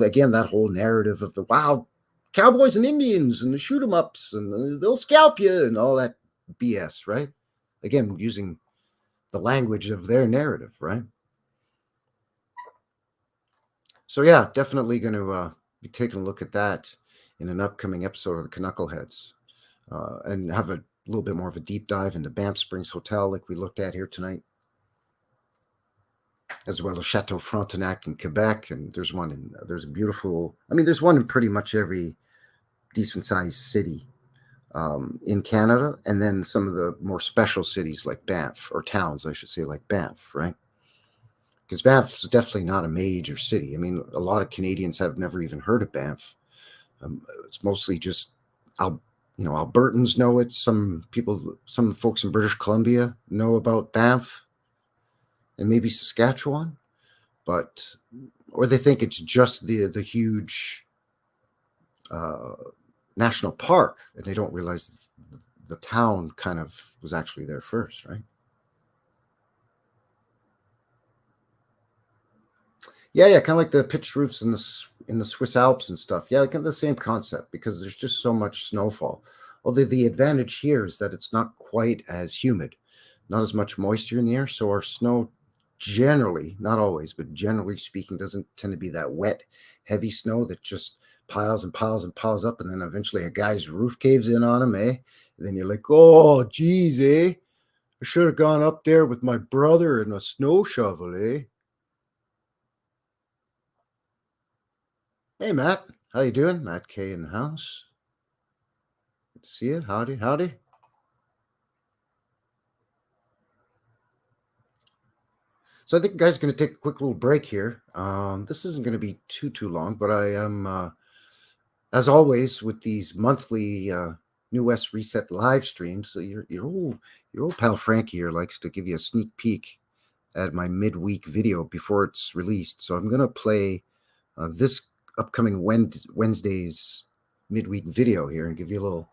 again, that whole narrative of the wild cowboys and Indians and the shoot 'em ups and they'll scalp you and all that BS, right? again, using the language of their narrative, right? So yeah, definitely going to be taking a look at that in an upcoming episode of the Knuckleheads, and have a little bit more of a deep dive into Banff Springs Hotel, like we looked at here tonight, as well as Chateau Frontenac in Quebec. And there's a beautiful, I mean, there's one in pretty much every decent sized city in Canada, and then some of the more special cities like Banff, or towns, I should say, like Banff, right? Because Banff is definitely not a major city. I mean, a lot of Canadians have never even heard of Banff. It's mostly just, Albertans know it. Some folks in British Columbia know about Banff, and maybe Saskatchewan, or they think it's just the huge national park, and they don't realize the town kind of was actually there first, right? Yeah, kind of like the pitched roofs in the Swiss Alps and stuff. Yeah, kind of the same concept, because there's just so much snowfall. Although the advantage here is that it's not quite as humid, not as much moisture in the air, so our snow generally, not always, but generally speaking, doesn't tend to be that wet, heavy snow that just piles and piles and piles up, and then eventually a guy's roof caves in on him, eh? And then you're like, oh, geez, eh? I should have gone up there with my brother and a snow shovel, eh? Hey, Matt. How you doing? Matt K in the house. Good to see you. Howdy, howdy. So I think guys going to take a quick little break here. This isn't going to be too long, but I am, as always, with these monthly New West Reset live streams. So your old pal Frankie here likes to give you a sneak peek at my midweek video before it's released. So I'm going to play this upcoming Wednesday's midweek video here and give you a little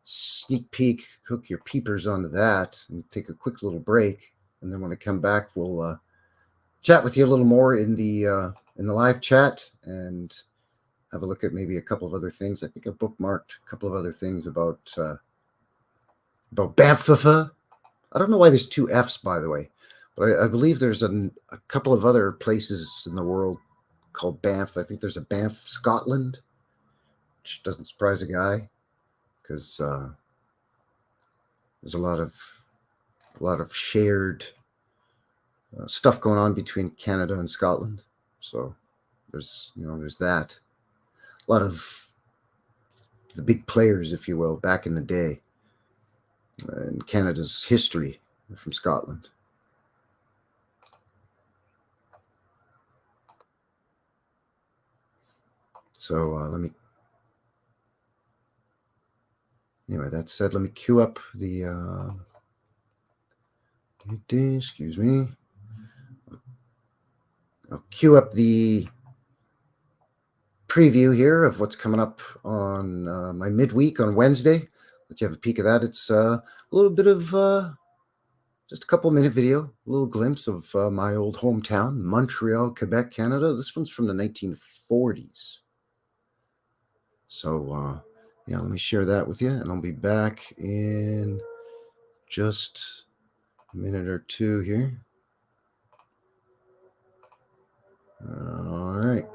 sneak peek, hook your peepers onto that, and take a quick little break. And then when I come back, we'll chat with you a little more in the live chat, and have a look at maybe a couple of other things. I think I bookmarked a couple of other things about Banff. I don't know why there's two F's, by the way, but I believe there's a couple of other places in the world called Banff. I think there's a Banff, Scotland, which doesn't surprise a guy, because there's a lot of shared stuff going on between Canada and Scotland. So there's that. A lot of the big players, if you will, back in the day, in Canada's history, are from Scotland. So anyway, that said, let me cue up the, excuse me. I'll cue up the preview here of what's coming up on my midweek on Wednesday. Let you have a peek of that. It's a little bit of just a couple-minute video, a little glimpse of my old hometown, Montreal, Quebec, Canada. This one's from the 1940s. So let me share that with you, and I'll be back in just a minute or two here. All right.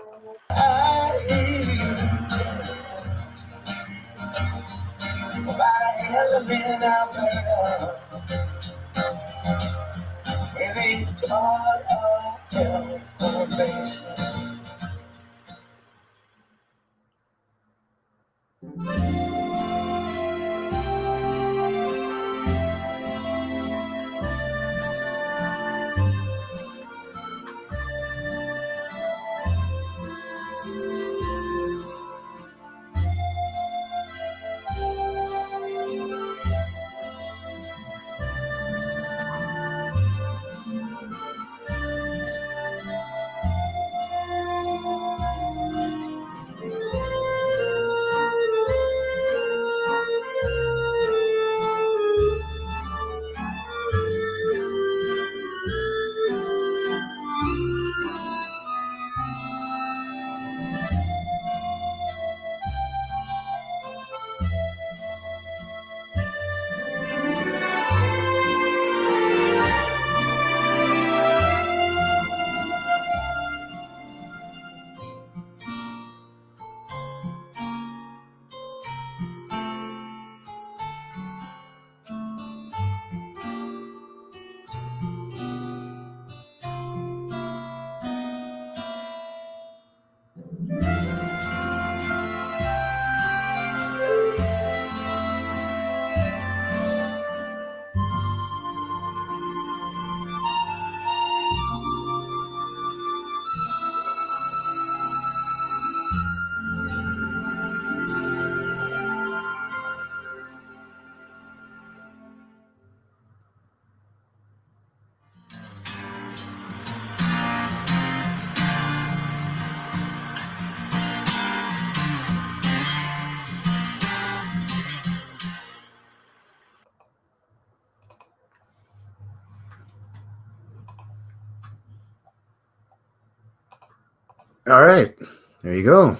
All right, there you go. A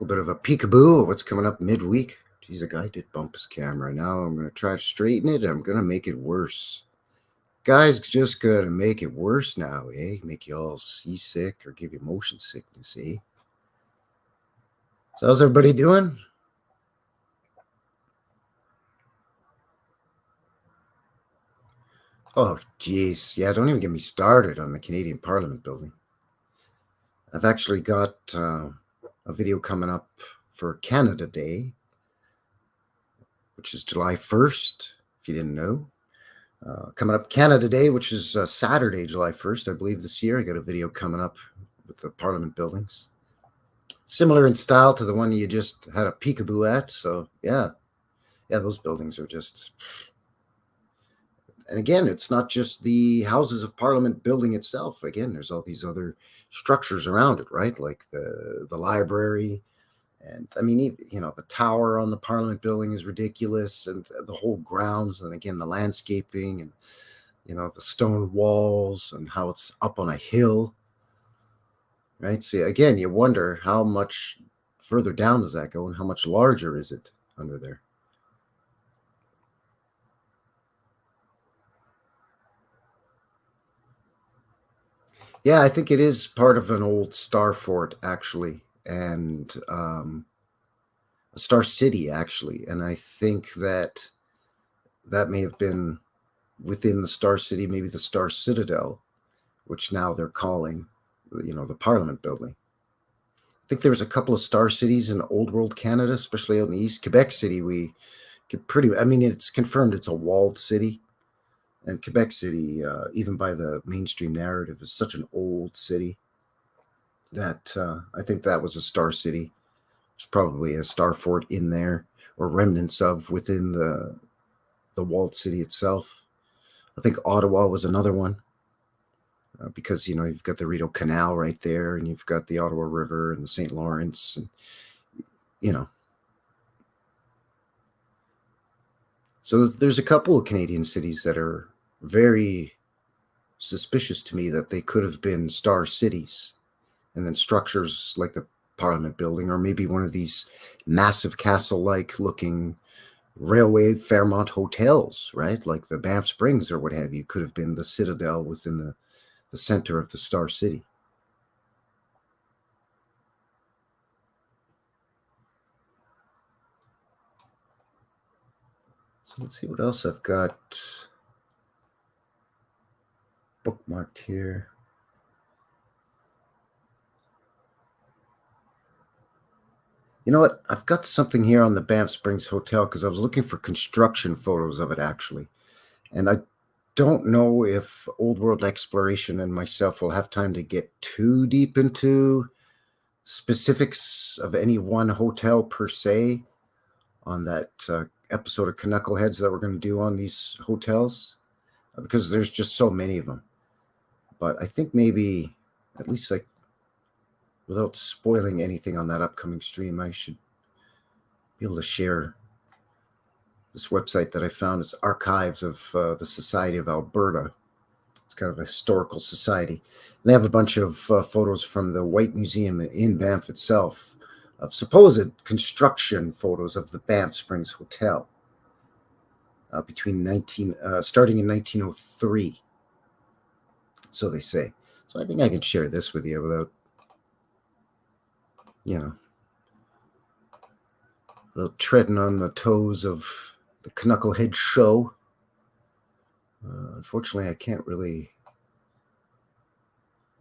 little bit of a peekaboo of what's coming up midweek. Geez, a guy did bump his camera. Now I'm going to try to straighten it, and I'm going to make it worse. Guys just going to make it worse now, eh? Make you all seasick or give you motion sickness, eh? So how's everybody doing? Oh, geez. Yeah, don't even get me started on the Canadian Parliament building. I've actually got a video coming up for Canada Day, which is July 1st, if you didn't know. Coming up Canada Day, which is Saturday, July 1st, I believe this year. I got a video coming up with the Parliament buildings. Similar in style to the one you just had a peekaboo at. So, yeah, those buildings are just... And again, it's not just the Houses of Parliament building itself. Again, there's all these other structures around it, right? Like the library. And I mean, you know, the tower on the Parliament building is ridiculous, and the whole grounds, and again, the landscaping, and, you know, the stone walls, and how it's up on a hill, right? So again, you wonder how much further down does that go, and how much larger is it under there? Yeah, I think it is part of an old star fort, actually, and a star city, actually. And I think that may have been within the Star City, maybe the Star Citadel, which now they're calling, you know, the Parliament building. I think there was a couple of star cities in Old World Canada, especially out in the east. Quebec City, we could I mean, it's confirmed it's a walled city. And Quebec City, even by the mainstream narrative, is such an old city that I think that was a star city. There's probably a star fort in there, or remnants of within the walled city itself. I think Ottawa was another one, because, you know, you've got the Rideau Canal right there, and you've got the Ottawa River and the St. Lawrence, and, you know. So there's a couple of Canadian cities that are very suspicious to me that they could have been star cities, and then structures like the Parliament building, or maybe one of these massive castle-like looking railway Fairmont hotels, right? Like the Banff Springs or what have you, could have been the citadel within the center of the Star City. So let's see what else I've got bookmarked here. You know what? I've got something here on the Banff Springs Hotel because I was looking for construction photos of it, actually. And I don't know if Old World Exploration and myself will have time to get too deep into specifics of any one hotel per se on that episode of Knuckleheads that we're going to do on these hotels, because there's just so many of them. But I think maybe, at least, like, without spoiling anything on that upcoming stream, I should be able to share this website that I found. Is Archives of the Society of Alberta. It's kind of a historical society. And they have a bunch of photos from the White Museum in Banff itself, of supposed construction photos of the Banff Springs Hotel starting in 1903. So they say. So I think I can share this with you without, you know, without treading on the toes of the Knucklehead show. Unfortunately, I can't really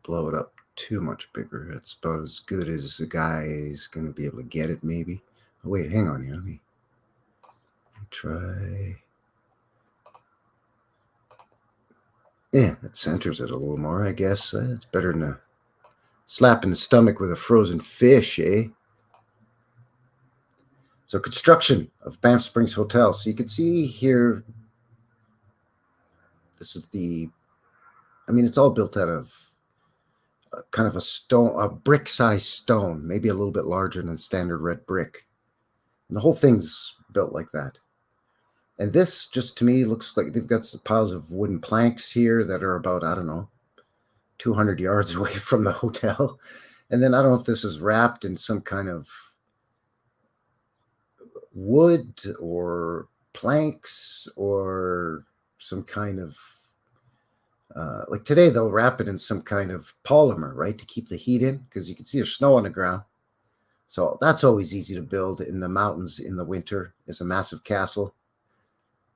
blow it up too much bigger. It's about as good as a guy is going to be able to get it, maybe. Oh, wait, hang on here. Let me try. Yeah, that centers it a little more, I guess. It's better than a slap in the stomach with a frozen fish, eh? So, construction of Banff Springs Hotel. So you can see here, this is it's all built out of kind of a brick-sized stone, maybe a little bit larger than standard red brick. And the whole thing's built like that. And this, just to me, looks like they've got some piles of wooden planks here that are about, I don't know, 200 yards away from the hotel. And then I don't know if this is wrapped in some kind of wood or planks or some kind of like today they'll wrap it in some kind of polymer, right, to keep the heat in, because you can see there's snow on the ground. So that's always easy to build in the mountains in the winter. It's a massive castle.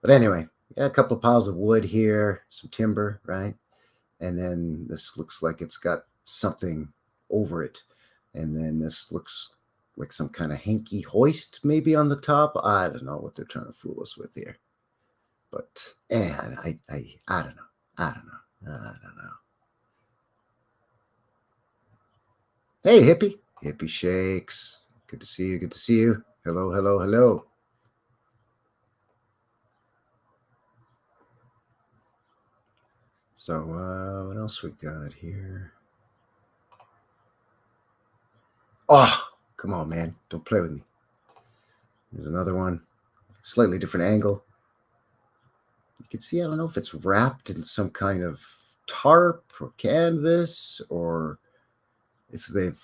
But anyway, yeah, a couple of piles of wood here, some timber, right? And then this looks like it's got something over it. And then this looks like some kind of hanky hoist maybe on the top. I don't know what they're trying to fool us with here. But I don't know. I don't know. I don't know. Hey, hippie. Hippie shakes. Good to see you. Good to see you. Hello, hello, hello. So what else we got here? Oh, come on, man. Don't play with me. There's another one. Slightly different angle. You can see, I don't know if it's wrapped in some kind of tarp or canvas, or if they've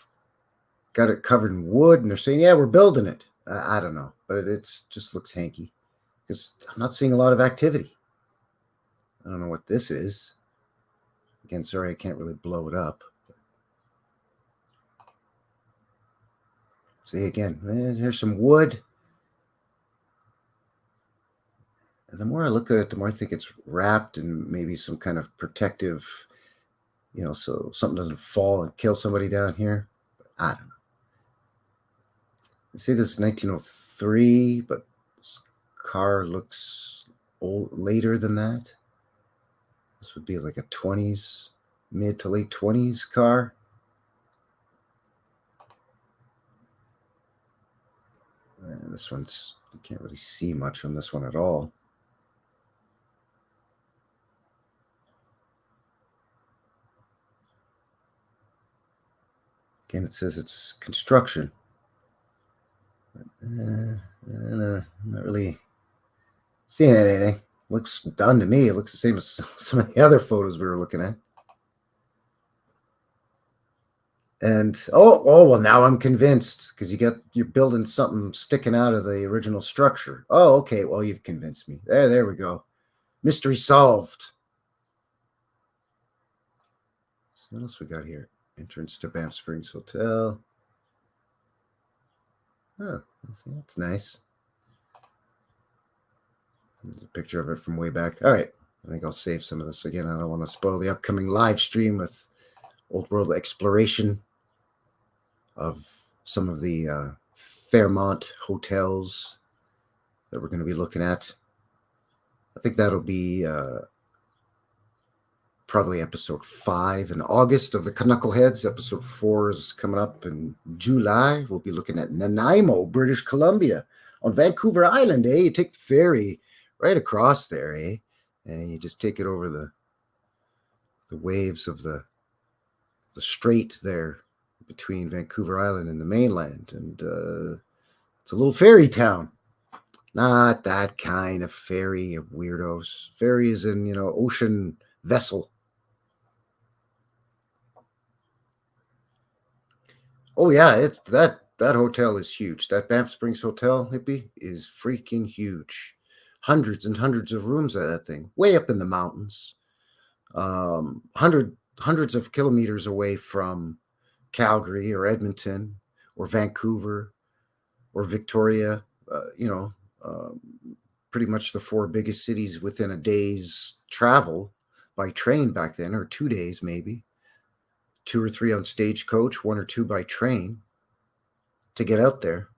got it covered in wood and they're saying, yeah, we're building it. I don't know, but it's just looks hanky because I'm not seeing a lot of activity. I don't know what this is. Again, sorry, I can't really blow it up. See, again, here's some wood. And the more I look at it, the more I think it's wrapped in maybe some kind of protective, so something doesn't fall and kill somebody down here. But I don't know. I say this is 1903, but this car looks later than that. This would be like a 20s, mid to late 20s car. And this one's, you can't really see much on this one at all. Again, it says it's construction. But, not really seeing anything. Looks done to me. It looks the same as some of the other photos we were looking at. And well, now I'm convinced, because you're building something sticking out of the original structure. Oh, okay. Well, you've convinced me. There we go. Mystery solved. So what else we got here? Entrance to Banff Springs Hotel. Oh, that's nice. There's a picture of it from way back. All right. I think I'll save some of this. Again, I don't want to spoil the upcoming live stream with old world exploration of some of the Fairmont hotels that we're going to be looking at. I think that'll be probably episode 5 in August of the Knuckleheads. Episode 4 is coming up in July. We'll be looking at Nanaimo, British Columbia, on Vancouver Island. You take the ferry right across there, and you just take it over the waves of the strait there between Vancouver Island and the mainland, and it's a little ferry town. Not that kind of ferry of weirdos. Ferry is in, ocean vessel. Oh yeah, it's that hotel is huge. That Banff Springs Hotel, hippie, is freaking huge. Hundreds and hundreds of rooms at that thing, way up in the mountains. Hundreds of kilometers away from Calgary or Edmonton or Vancouver or Victoria. Pretty much the 4 biggest cities within a day's travel by train back then, or 2 days maybe. 2 or 3 on stagecoach, 1 or 2 by train to get out there.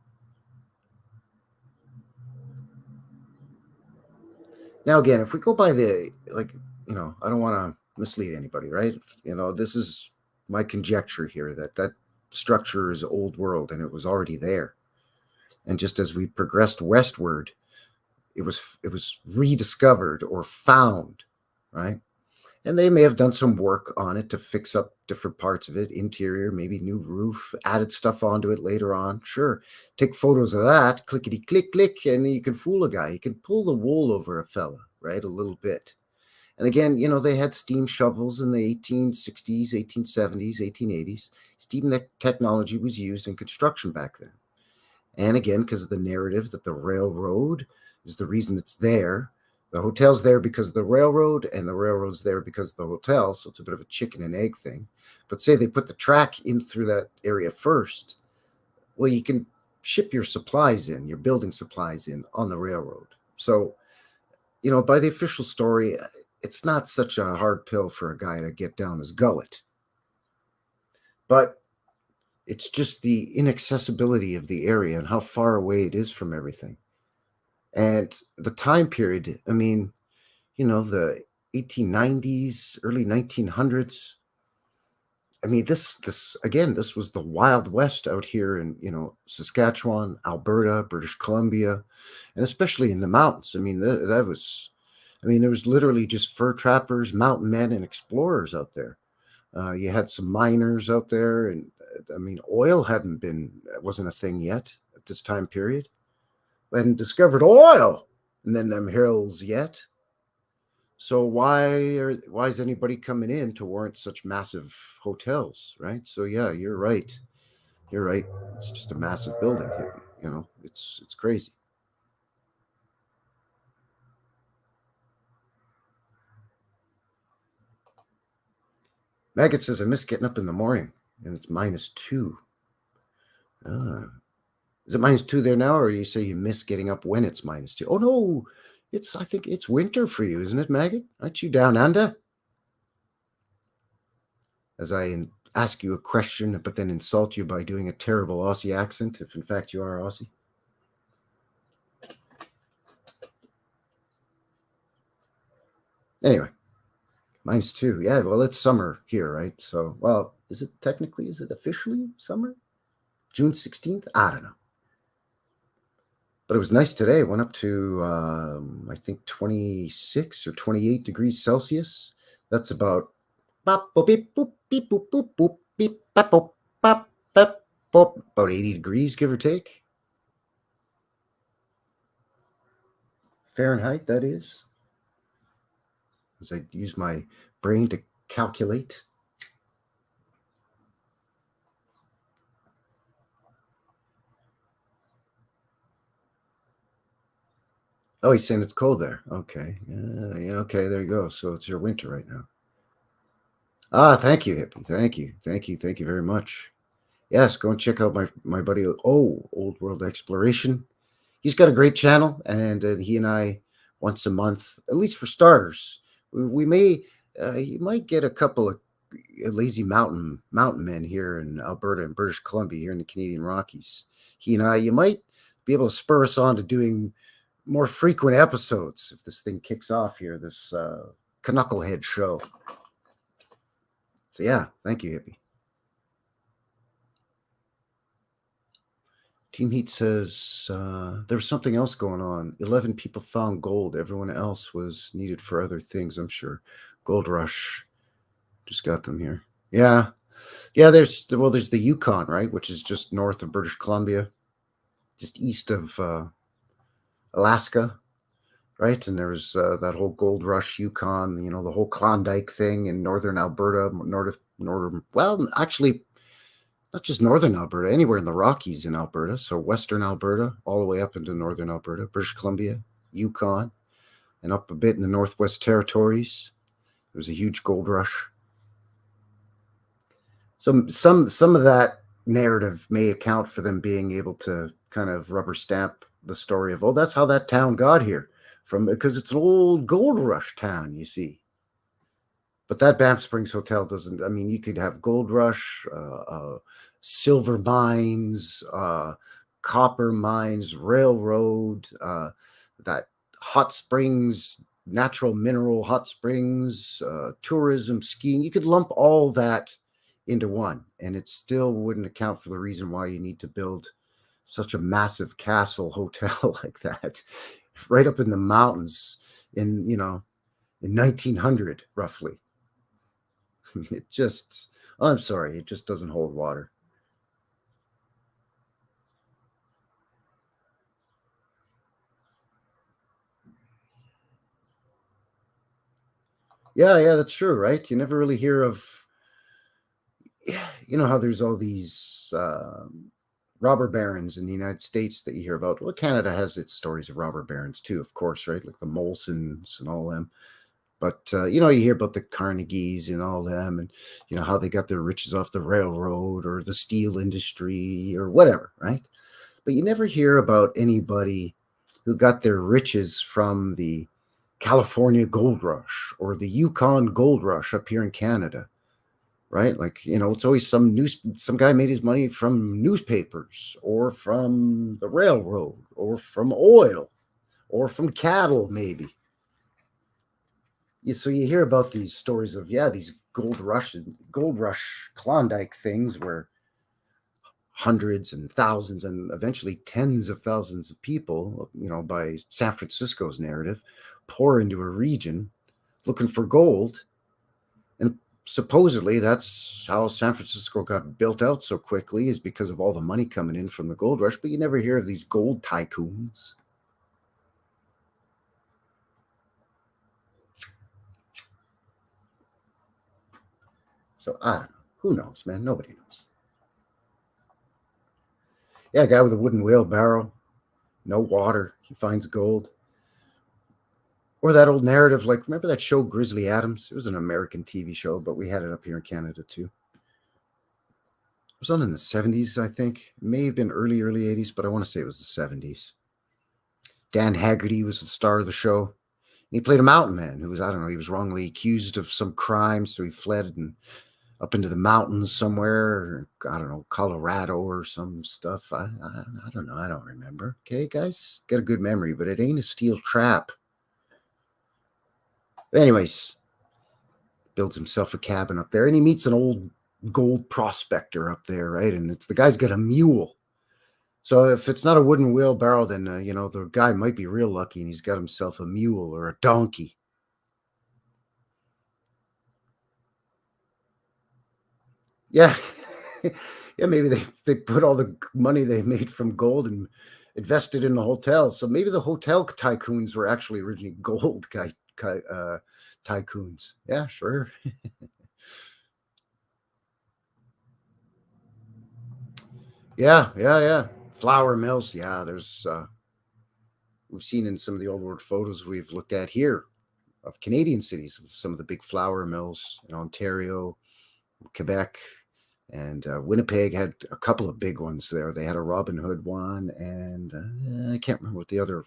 Now, again, if we go by I don't want to mislead anybody, right? This is my conjecture here that structure is old world and it was already there. And just as we progressed westward, it was rediscovered or found, right? And they may have done some work on it to fix up different parts of it, interior, maybe new roof, added stuff onto it later on. Sure. Take photos of that, clickety click, click, and you can fool a guy. You can pull the wool over a fella, right? A little bit. And again, you know, they had steam shovels in the 1860s, 1870s, 1880s. Steam technology was used in construction back then. And again, because of the narrative that the railroad is the reason it's there. The hotel's there because of the railroad, and the railroad's there because of the hotel. So it's a bit of a chicken and egg thing. But say they put the track in through that area first, well, you can ship your supplies in, your building supplies in on the railroad. So, you know, by the official story, it's not such a hard pill for a guy to get down his gullet. But it's just the inaccessibility of the area and how far away it is from everything. And the time period, I mean, you know, the 1890s, early 1900s. I mean, this again, this was the Wild West out here in, you know, Saskatchewan, Alberta, British Columbia, and especially in the mountains. I mean, that was, I mean, there was literally just fur trappers, mountain men, and explorers out there. You had some miners out there, and I mean, oil wasn't a thing yet at this time period. We hadn't discovered oil and then them hills yet. So why is anybody coming in to warrant such massive hotels, right? So yeah, you're right. You're right. It's just a massive building, hippie. You know, it's crazy. Maggot says I miss getting up in the morning, and it's -2. Ah. Is it -2 there now, or you say you miss getting up when it's -2? Oh no, I think it's winter for you, isn't it, Maggot? Aren't you down under? As I ask you a question, but then insult you by doing a terrible Aussie accent, if in fact you are Aussie. Anyway, -2. Yeah, well, it's summer here, right? So, well, is it officially summer? June 16th? I don't know. But it was nice today. It went up to, I think, 26 or 28 degrees Celsius. That's about about 80 degrees, give or take. Fahrenheit, that is. As I use my brain to calculate. Oh, he's saying it's cold there. Okay. Yeah, okay, there you go. So it's your winter right now. Ah, thank you, hippie. Thank you. Thank you. Thank you very much. Yes, go and check out my buddy Old World Exploration. He's got a great channel, and he and I once a month, at least for starters, we may you might get a couple of lazy mountain men here in Alberta and British Columbia here in the Canadian Rockies. He and I, you might be able to spur us on to doing more frequent episodes if this thing kicks off here, this Knucklehead show. So yeah, thank you, hippie. Team Heat says there was something else going on. 11 people found gold. Everyone else was needed for other things, I'm sure. Gold Rush. Just got them here. Yeah. Yeah, there's the Yukon, right? Which is just north of British Columbia, just east of Alaska, right? And there's that whole Gold Rush Yukon, you know, the whole Klondike thing in northern Alberta, well, actually, not just northern Alberta, anywhere in the Rockies in Alberta. So western Alberta, all the way up into northern Alberta, British Columbia, Yukon, and up a bit in the Northwest Territories. There was a huge gold rush. Some of that narrative may account for them being able to kind of rubber stamp the story of, oh, that's how that town got here from, because it's an old gold rush town, you see. But that Banff Springs Hotel doesn't. I mean, you could have gold rush, silver mines, copper mines, railroad, that hot springs, natural mineral hot springs, tourism, skiing. You could lump all that into one, and it still wouldn't account for the reason why you need to build such a massive castle hotel like that right up in the mountains in, you know, in 1900 roughly. It just, I'm sorry, it just doesn't hold water. Yeah, that's true, right? You never really hear of, you know, how there's all these robber barons in the United States that you hear about. Well, Canada has its stories of robber barons too, of course, right? Like the Molsons and all them. But you know, you hear about the Carnegies and all them, and you know how they got their riches off the railroad or the steel industry or whatever, right? But you never hear about anybody who got their riches from the California gold rush or the Yukon gold rush up here in Canada, right? Like, you know, it's always some guy made his money from newspapers or from the railroad or from oil or from cattle, maybe. Yeah, so you hear about these stories of, yeah, these gold rush Klondike things where hundreds and thousands and eventually tens of thousands of people, you know, by San Francisco's narrative, pour into a region looking for gold. And supposedly that's how San Francisco got built out so quickly, is because of all the money coming in from the gold rush. But you never hear of these gold tycoons. So I don't know. Who knows, man? Nobody knows. Yeah, a guy with a wooden wheelbarrow, no water, he finds gold. Or that old narrative, like, remember that show Grizzly Adams? It was an American TV show, but we had it up here in Canada too. It was on in the 70s, I think. It may have been early 80s, but I want to say it was the 70s. Dan Haggerty was the star of the show. He played a mountain man who was, I don't know, he was wrongly accused of some crime, so he fled and up into the mountains somewhere, I don't know, Colorado or some stuff. I don't know. I don't remember. Okay, guys, got a good memory, but it ain't a steel trap. But anyways, builds himself a cabin up there, and he meets an old gold prospector up there, right? And it's the guy's got a mule. So if it's not a wooden wheelbarrow, then you know, the guy might be real lucky, and he's got himself a mule or a donkey. Yeah, yeah. Maybe they put all the money they made from gold and invested in the hotel. So maybe the hotel tycoons were actually originally gold tycoons. Yeah, sure. Yeah. Flour mills. Yeah, there's we've seen in some of the old world photos we've looked at here of Canadian cities, of some of the big flour mills in Ontario, Quebec, and Winnipeg had a couple of big ones there. They had a Robin Hood one, and I can't remember what the other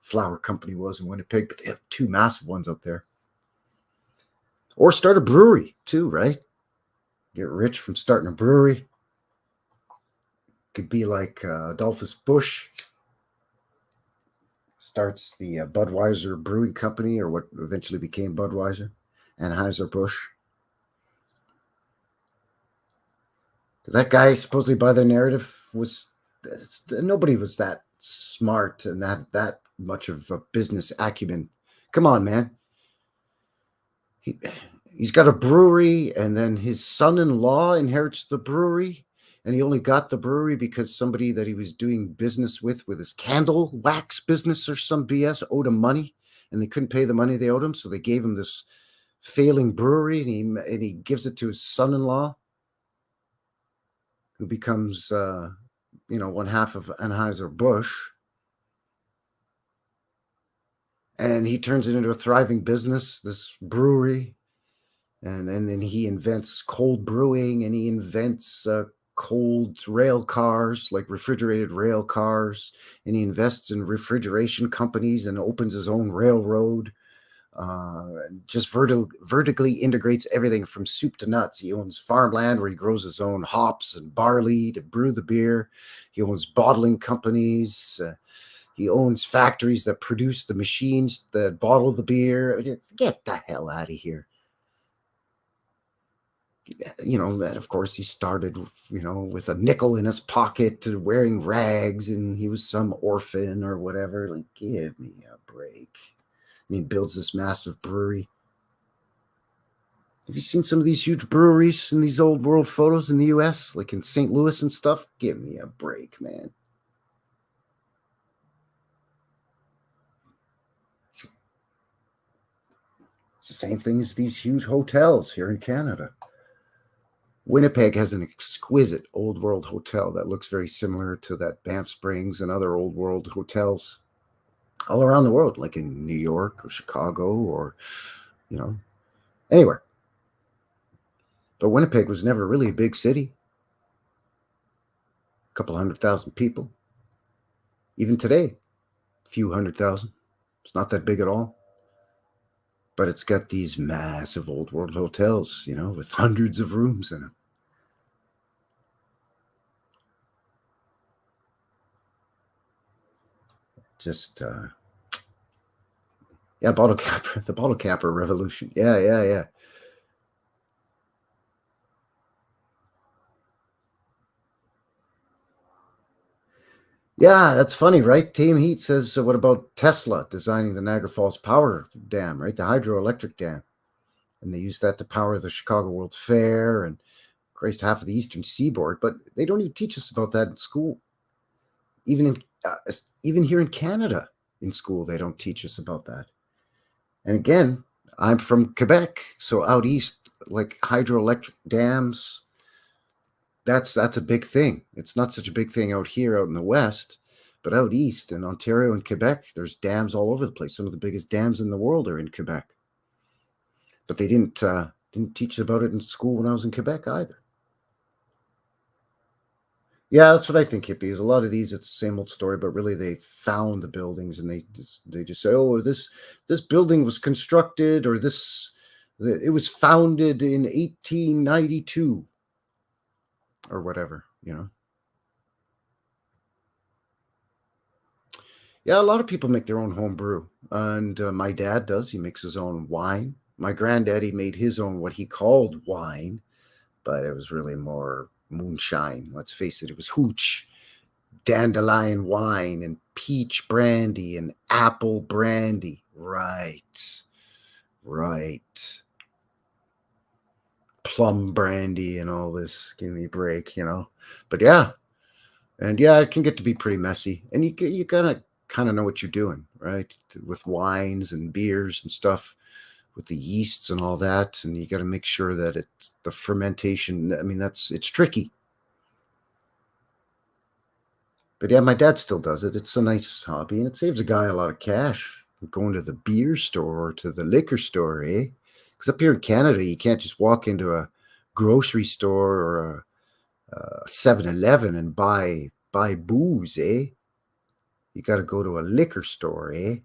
flour company was in Winnipeg, but they have two massive ones up there. Or start a brewery too, right? Get rich from starting a brewery. Could be like Adolphus Busch starts the Budweiser Brewing Company, or what eventually became Budweiser, Anheuser-Busch. That guy, supposedly by their narrative, was nobody was that smart and that much of a business acumen. Come on, man. He's got a brewery, and then his son-in-law inherits the brewery, and he only got the brewery because somebody that he was doing business with his candle wax business or some BS owed him money, and they couldn't pay the money they owed him, so they gave him this failing brewery, and he gives it to his son-in-law, who becomes one half of Anheuser-Busch, and he turns it into a thriving business, this brewery. And then he invents cold brewing, and he invents cold rail cars, like refrigerated rail cars, and he invests in refrigeration companies and opens his own railroad. Just vertically integrates everything from soup to nuts. He owns farmland where he grows his own hops and barley to brew the beer. He owns bottling companies. He owns factories that produce the machines that bottle the beer. Get the hell out of here. And of course he started, with a nickel in his pocket, wearing rags, and he was some orphan or whatever. Like, give me a break. And he builds this massive brewery. Have you seen some of these huge breweries in these old world photos in the US, like in St. Louis and stuff? Give me a break, man. It's the same thing as these huge hotels here in Canada. Winnipeg has an exquisite old world hotel that looks very similar to that Banff Springs and other old world hotels all around the world, like in New York or Chicago or, anywhere. But Winnipeg was never really a big city. A couple 100,000 people. Even today, a few 100,000. It's not that big at all. But it's got these massive old world hotels, with hundreds of rooms in them. Just, yeah, bottle capper, the bottle capper revolution. Yeah. Yeah, that's funny, right? Team Heat says, what about Tesla designing the Niagara Falls Power Dam, right? The hydroelectric dam. And they used that to power the Chicago World's Fair and Christ, half of the Eastern Seaboard. But they don't even teach us about that in school. Even here in Canada, in school, they don't teach us about that. And again, I'm from Quebec, so out east, like hydroelectric dams, that's a big thing. It's not such a big thing out here, out in the West, but out east in Ontario and Quebec, there's dams all over the place. Some of the biggest dams in the world are in Quebec. But they didn't teach about it in school when I was in Quebec either. Yeah, that's what I think, hippies. A lot of these, it's the same old story, but really they found the buildings and they just say, oh, this building was constructed, or it was founded in 1892 or whatever, Yeah, a lot of people make their own home brew, and my dad does. He makes his own wine. My granddaddy made his own what he called wine, but it was really more moonshine. Let's face it, it was hooch, dandelion wine, and peach brandy, and apple brandy. Right. Plum brandy and all this. Give me a break, But yeah, and yeah, it can get to be pretty messy, and you gotta kind of know what you're doing, right? With wines and beers and stuff, with the yeasts and all that, and you got to make sure that it's the fermentation. I mean, it's tricky. But yeah, my dad still does it. It's a nice hobby, and it saves a guy a lot of cash going to the beer store or to the liquor store, eh? Because up here in Canada, you can't just walk into a grocery store or a 7-Eleven and buy booze, eh? You got to go to a liquor store, eh?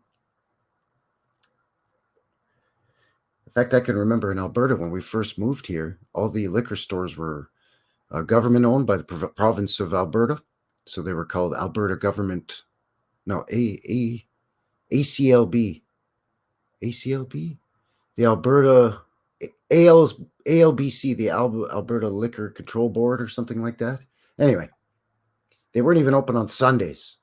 In fact, I can remember in Alberta when we first moved here, all the liquor stores were government owned by the province of Alberta. So they were called Alberta Government, no, ACLB. ACLB? The Alberta, ALBC, the Alberta Liquor Control Board or something like that. Anyway, they weren't even open on Sundays.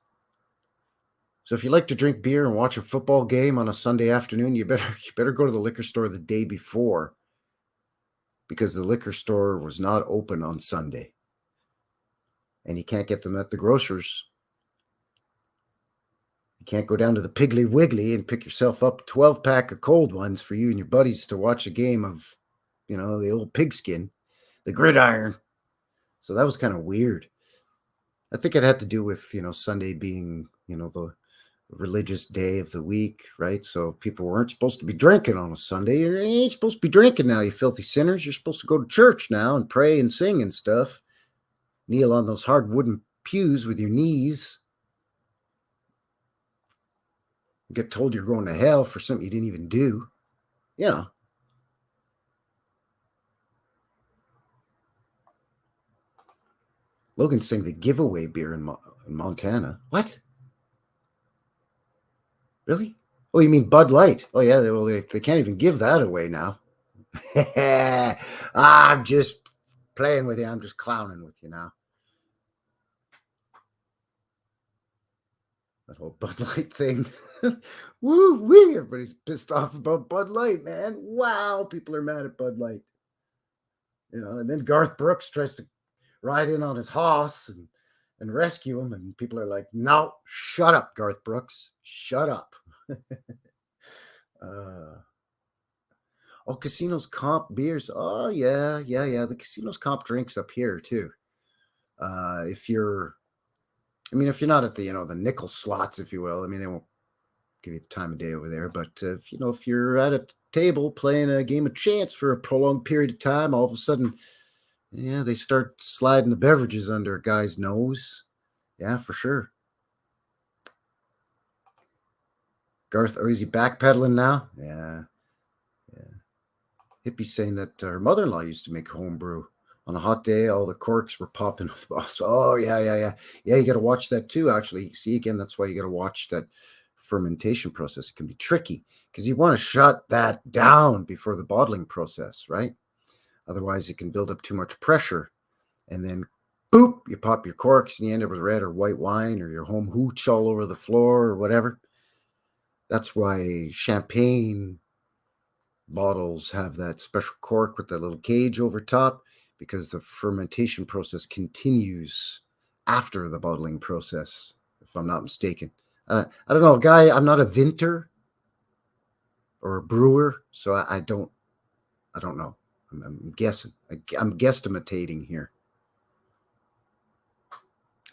So if you like to drink beer and watch a football game on a Sunday afternoon, you better go to the liquor store the day before, because the liquor store was not open on Sunday. And you can't get them at the grocers. You can't go down to the Piggly Wiggly and pick yourself up a 12-pack of cold ones for you and your buddies to watch a game of, the old pigskin, the gridiron. So that was kind of weird. I think it had to do with, Sunday being, the religious day of the week, right? So people weren't supposed to be drinking on a Sunday. You ain't supposed to be drinking now, you filthy sinners. You're supposed to go to church now and pray and sing and stuff. Kneel on those hard wooden pews with your knees. Get told you're going to hell for something you didn't even do. Logan's saying the giveaway beer in Montana. What? Really? Oh, you mean Bud Light? Oh, yeah. They can't even give that away now. I'm just playing with you. I'm just clowning with you now. That whole Bud Light thing. Woo wee! Everybody's pissed off about Bud Light, man. Wow, people are mad at Bud Light. And then Garth Brooks tries to ride in on his hoss and rescue him, and people are like, "No, shut up, Garth Brooks, shut up." Oh, casinos comp beers. Oh, yeah, yeah, yeah. The casinos comp drinks up here too. If you're, I mean, if you're not at the, the nickel slots, if you will, I mean, they won't give you the time of day over there. But if you're at a table playing a game of chance for a prolonged period of time, all of a sudden, yeah, they start sliding the beverages under a guy's nose. Yeah, for sure. Garth, or is he backpedaling now? Yeah, yeah. Hippie's saying that her mother-in-law used to make homebrew. On a hot day, all the corks were popping with boss. Oh, yeah, yeah, yeah. Yeah, you got to watch that too, actually. See, again, that's why you got to watch that fermentation process. It can be tricky because you want to shut that down before the bottling process, right? Otherwise, it can build up too much pressure. And then, boop, you pop your corks and you end up with red or white wine or your home hooch all over the floor or whatever. That's why champagne bottles have that special cork with that little cage over top, because the fermentation process continues after the bottling process, if I'm not mistaken. I don't know, guy. I'm not a vinter or a brewer, so I don't know. I'm guessing. I'm guesstimating here.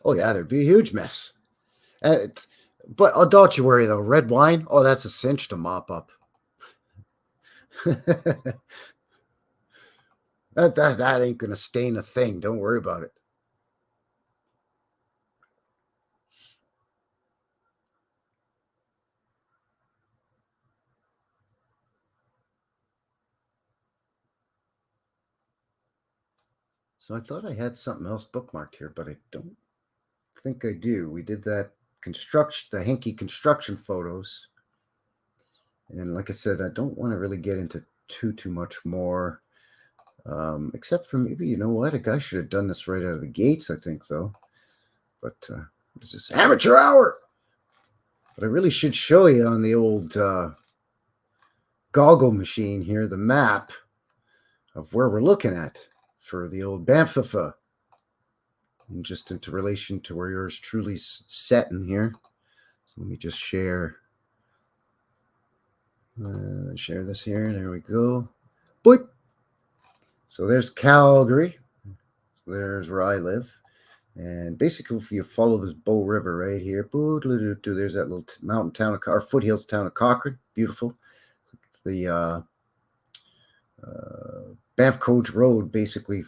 Oh yeah, there'd be a huge mess. But don't you worry though. Red wine, oh, that's a cinch to mop up. that ain't gonna stain a thing. Don't worry about it. So I thought I had something else bookmarked here, but I don't think I do. We did that the hinky construction photos. And like I said, I don't want to really get into too much more. Except for maybe, you know what? A guy should have done this right out of the gates, I think, though. But it's just amateur hour. But I really should show you on the old goggle machine here the map of where we're looking at for the old Banff, and just into relation to where yours truly's setting here. So let me just share this here. There we go. Boop. So there's Calgary. So there's where I live. And basically, if you follow this Bow River right here, there's that little mountain town or foothills town of Cochrane. Beautiful. The Banff Coach Road basically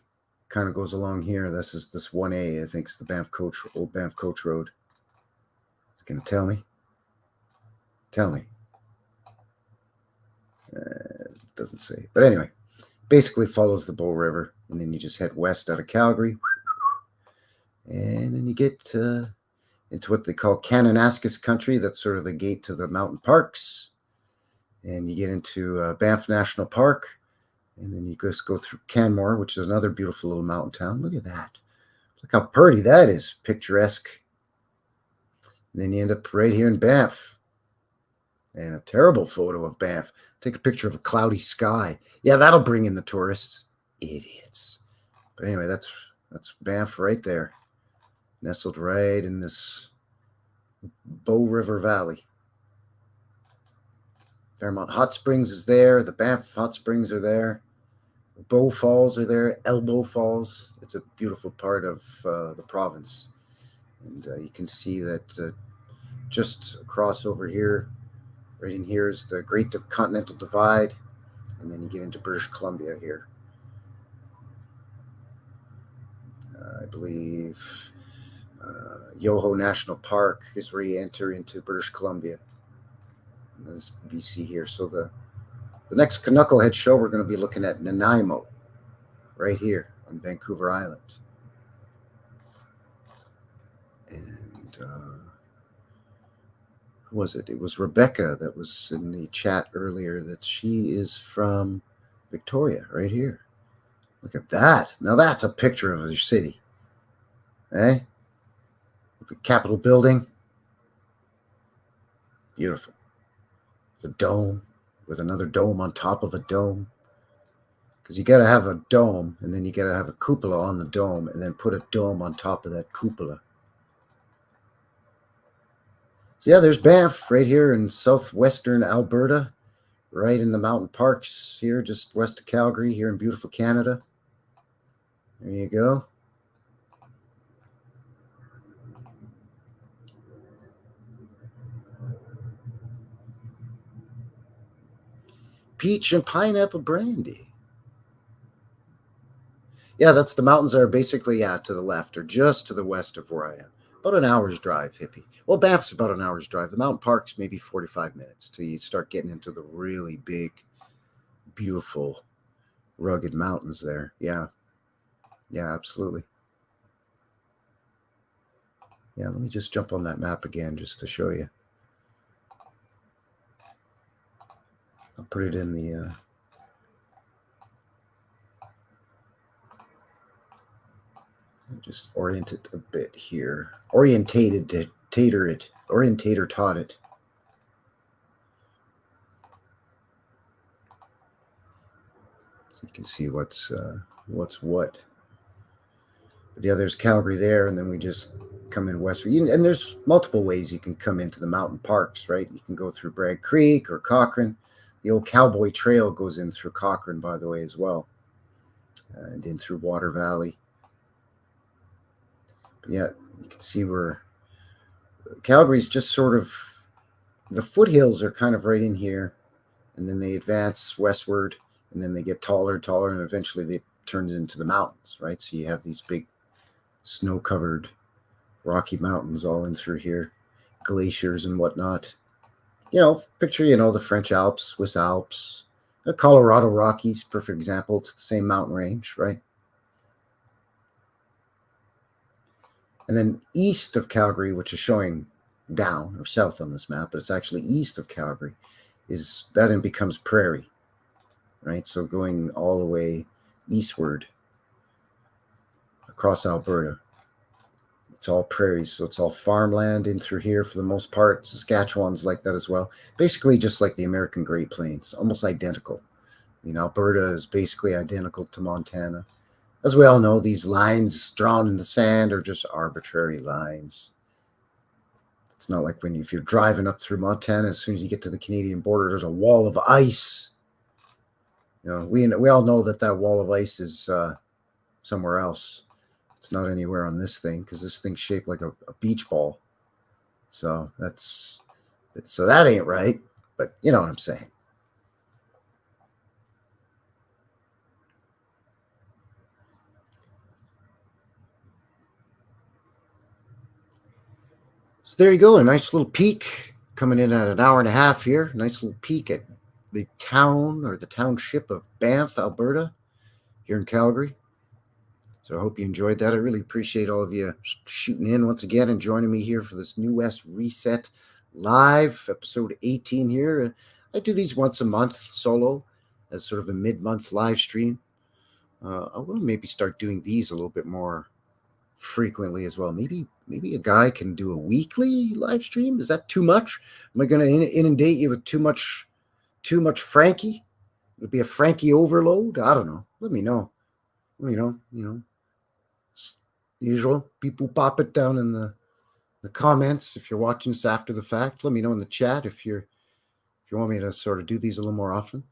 kind of goes along here. This is this 1A, I think, is the old Banff Coach Road. It's going to tell me. Tell me. It doesn't say. But anyway, basically follows the Bow River, and then you just head west out of Calgary. And then you get into what they call Kananaskis country. That's sort of the gate to the mountain parks. And you get into Banff National Park. And then you just go through Canmore, which is another beautiful little mountain town. Look at that. Look how pretty that is. Picturesque. And then you end up right here in Banff. And a terrible photo of Banff. Take a picture of a cloudy sky. Yeah, that'll bring in the tourists. Idiots. But anyway, that's Banff right there. Nestled right in this Bow River Valley. Fairmont Hot Springs is there. The Banff Hot Springs are there. The Bow Falls are there. Elbow Falls. It's a beautiful part of the province. And you can see that just across over here, right in here, is the Great Continental Divide. And then you get into British Columbia here. I believe Yoho National Park is where you enter into British Columbia. And this BC here. So the next Knucklehead show, we're going to be looking at Nanaimo, right here on Vancouver Island. And who was it? It was Rebecca that was in the chat earlier, that she is from Victoria, right here. Look at that. Now that's a picture of your city. Eh? With the Capitol building. Beautiful. The dome with another dome on top of a dome. Because you got to have a dome, and then you got to have a cupola on the dome, and then put a dome on top of that cupola. So yeah, there's Banff right here in southwestern Alberta. right in the mountain parks here, just west of Calgary, here in beautiful Canada. There you go. Peach and pineapple brandy. Yeah, that's the mountains are basically, to the left or just to the west of where I am. About an hour's drive, hippie. Well, Banff's about an hour's drive. The mountain park's maybe 45 minutes till you start getting into the really big, beautiful, rugged mountains there. Yeah. Yeah, absolutely. Yeah, let me just jump on that map again just to show you. I'll put it in the just orient it a bit here. Orientator taught it. So you can see what's what. But yeah, there's Calgary there, and then we just come in westward. And there's multiple ways you can come into the mountain parks, right? You can go through Bragg Creek or Cochrane. The old Cowboy Trail goes in through Cochrane, by the way, as well, and in through Water Valley. But yeah, you can see where Calgary's just sort of, the foothills are kind of right in here, and then they advance westward, and then they get taller and taller, and eventually they turn into the mountains, right? So you have these big snow-covered Rocky Mountains all in through here, glaciers and whatnot. Picture, the French Alps, Swiss Alps, the Colorado Rockies, perfect example. It's the same mountain range, right? And then east of Calgary, which is showing down or south on this map, but it's actually east of Calgary, it becomes prairie, right? So going all the way eastward across Alberta, it's all prairies, so it's all farmland in through here for the most part. Saskatchewan's like that as well. Basically just like the American Great Plains, almost identical. Alberta is basically identical to Montana. As we all know, these lines drawn in the sand are just arbitrary lines. It's not like if you're driving up through Montana, as soon as you get to the Canadian border, there's a wall of ice. We all know that wall of ice is somewhere else. It's not anywhere on this thing because this thing's shaped like a beach ball. So that ain't right. But you know what I'm saying. So there you go. A nice little peek coming in at an hour and a half here. Nice little peek at the town or the township of Banff, Alberta, here in Calgary. So I hope you enjoyed that. I really appreciate all of you shooting in once again and joining me here for this New West Reset live, episode 18 here. I do these once a month solo as sort of a mid-month live stream. I want to maybe start doing these a little bit more frequently as well. Maybe a guy can do a weekly live stream. Is that too much? Am I going to inundate you with too much Frankie? Would it be a Frankie overload? I don't know. Let me know. Usual. People pop it down in the comments if you're watching this after the fact. Let me know in the chat if you want me to sort of do these a little more often.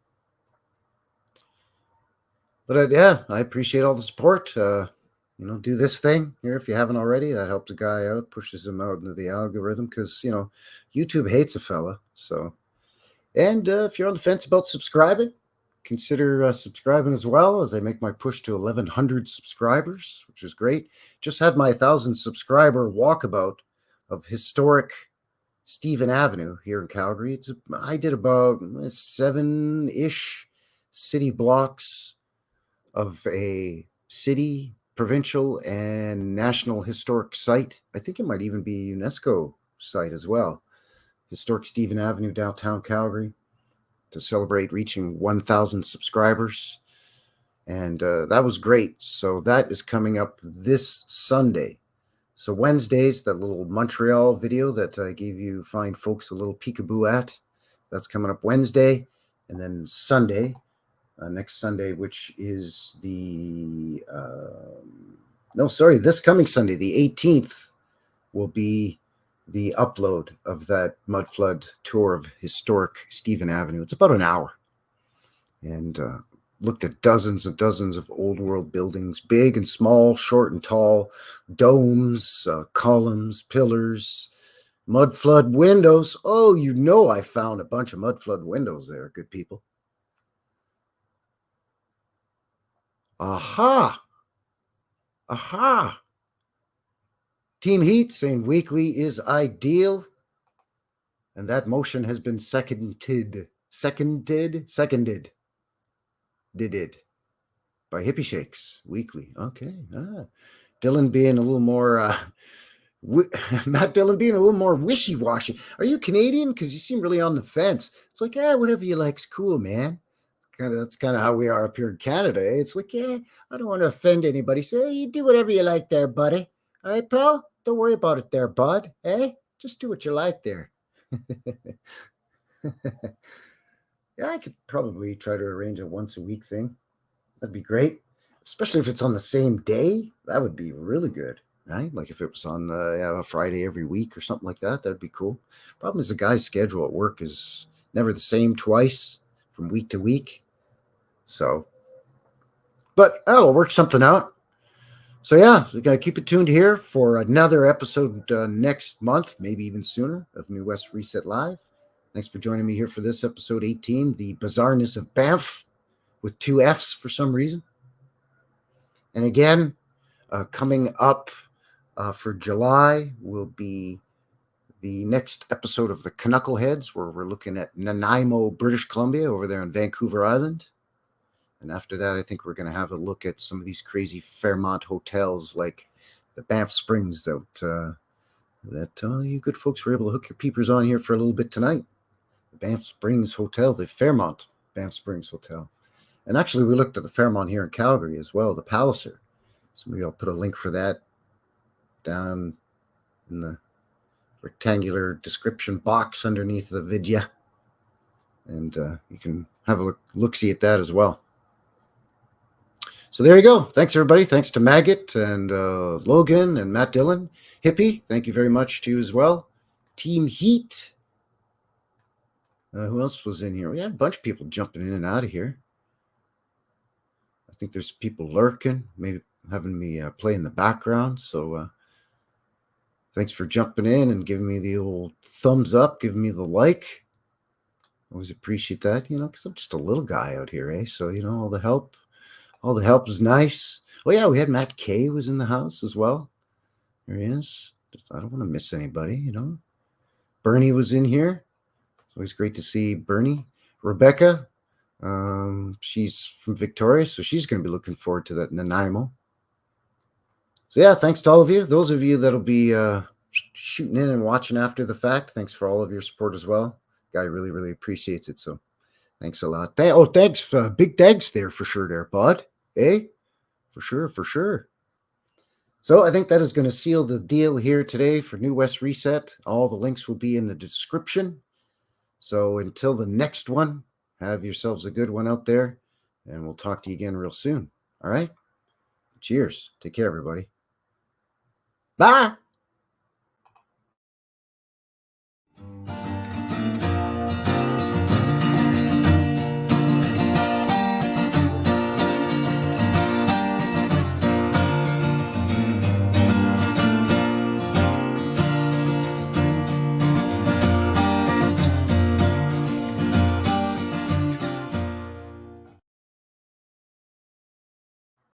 But yeah, I appreciate all the support. Do this thing here if you haven't already. That helps a guy out, pushes him out into the algorithm because YouTube hates a fella. So, and if you're on the fence about subscribing, consider subscribing as well as I make my push to 1,100 subscribers, which is great. Just had my 1,000 subscriber walkabout of historic Stephen Avenue here in Calgary. I did about 7-ish city blocks of a city, provincial, and national historic site. I think it might even be a UNESCO site as well. Historic Stephen Avenue, downtown Calgary, to celebrate reaching 1,000 subscribers. And that was great. So that is coming up this Sunday. So Wednesdays, that little Montreal video that I gave you fine folks a little peekaboo at, that's coming up Wednesday. And then Sunday, next Sunday, which is this coming Sunday, the 18th, will be the upload of that mud flood tour of historic Stephen Avenue. It's about an hour. And looked at dozens and dozens of old world buildings, big and small, short and tall, domes, columns, pillars, mud flood windows. Oh, you know, I found a bunch of mud flood windows there, good people. Aha! Aha! Team Heat saying weekly is ideal. And that motion has been seconded. Did it by Hippie Shakes weekly. Okay. Dylan being a little more Matt Dillon being a little more wishy-washy. Are you Canadian? Because you seem really on the fence. It's like, whatever you like's cool, man. That's kind of how we are up here in Canada. Eh? It's like, I don't want to offend anybody. Say, hey, you do whatever you like there, buddy. All right, pal? Don't worry about it there, bud. Eh? Just do what you like there. Yeah, I could probably try to arrange a once a week thing. That'd be great. Especially if it's on the same day. That would be really good. Right? Like if it was on a Friday every week or something like that, that'd be cool. Problem is the guy's schedule at work is never the same twice from week to week. So, but I'll work something out. So yeah, we got to keep it tuned here for another episode next month, maybe even sooner, of New West Reset Live. Thanks for joining me here for this episode 18, the Bizarreness of Banff, with 2 F's for some reason. And again, coming up for July will be the next episode of the Knuckleheads, where we're looking at Nanaimo, British Columbia, over there on Vancouver Island. And after that, I think we're going to have a look at some of these crazy Fairmont hotels, like the Banff Springs, that you good folks were able to hook your peepers on here for a little bit tonight. The Banff Springs Hotel, the Fairmont Banff Springs Hotel. And actually, we looked at the Fairmont here in Calgary as well, the Palliser. So maybe I'll put a link for that down in the rectangular description box underneath the video. And you can have a look-see at that as well. So there you go. Thanks, everybody. Thanks to Maggot and Logan and Matt Dillon. Hippie, thank you very much to you as well. Team Heat. Who else was in here? We had a bunch of people jumping in and out of here. I think there's people lurking, maybe having me play in the background. So thanks for jumping in and giving me the old thumbs up, giving me the like. Always appreciate that, because I'm just a little guy out here, eh? So, all the help is nice. Oh, yeah, we had Matt Kay was in the house as well. There he is. I don't want to miss anybody, Bernie was in here. It's always great to see Bernie. Rebecca, she's from Victoria, so she's going to be looking forward to that Nanaimo. So, yeah, thanks to all of you. Those of you that'll be shooting in and watching after the fact, thanks for all of your support as well. Guy really, really appreciates it, so thanks a lot. Thanks. Big thanks there for sure there, bud. Eh? For sure. So I think that is going to seal the deal here today for New West Reset. All the links will be in the description. So until the next one, have yourselves a good one out there, and we'll talk to you again real soon. All right? Cheers. Take care, everybody. Bye.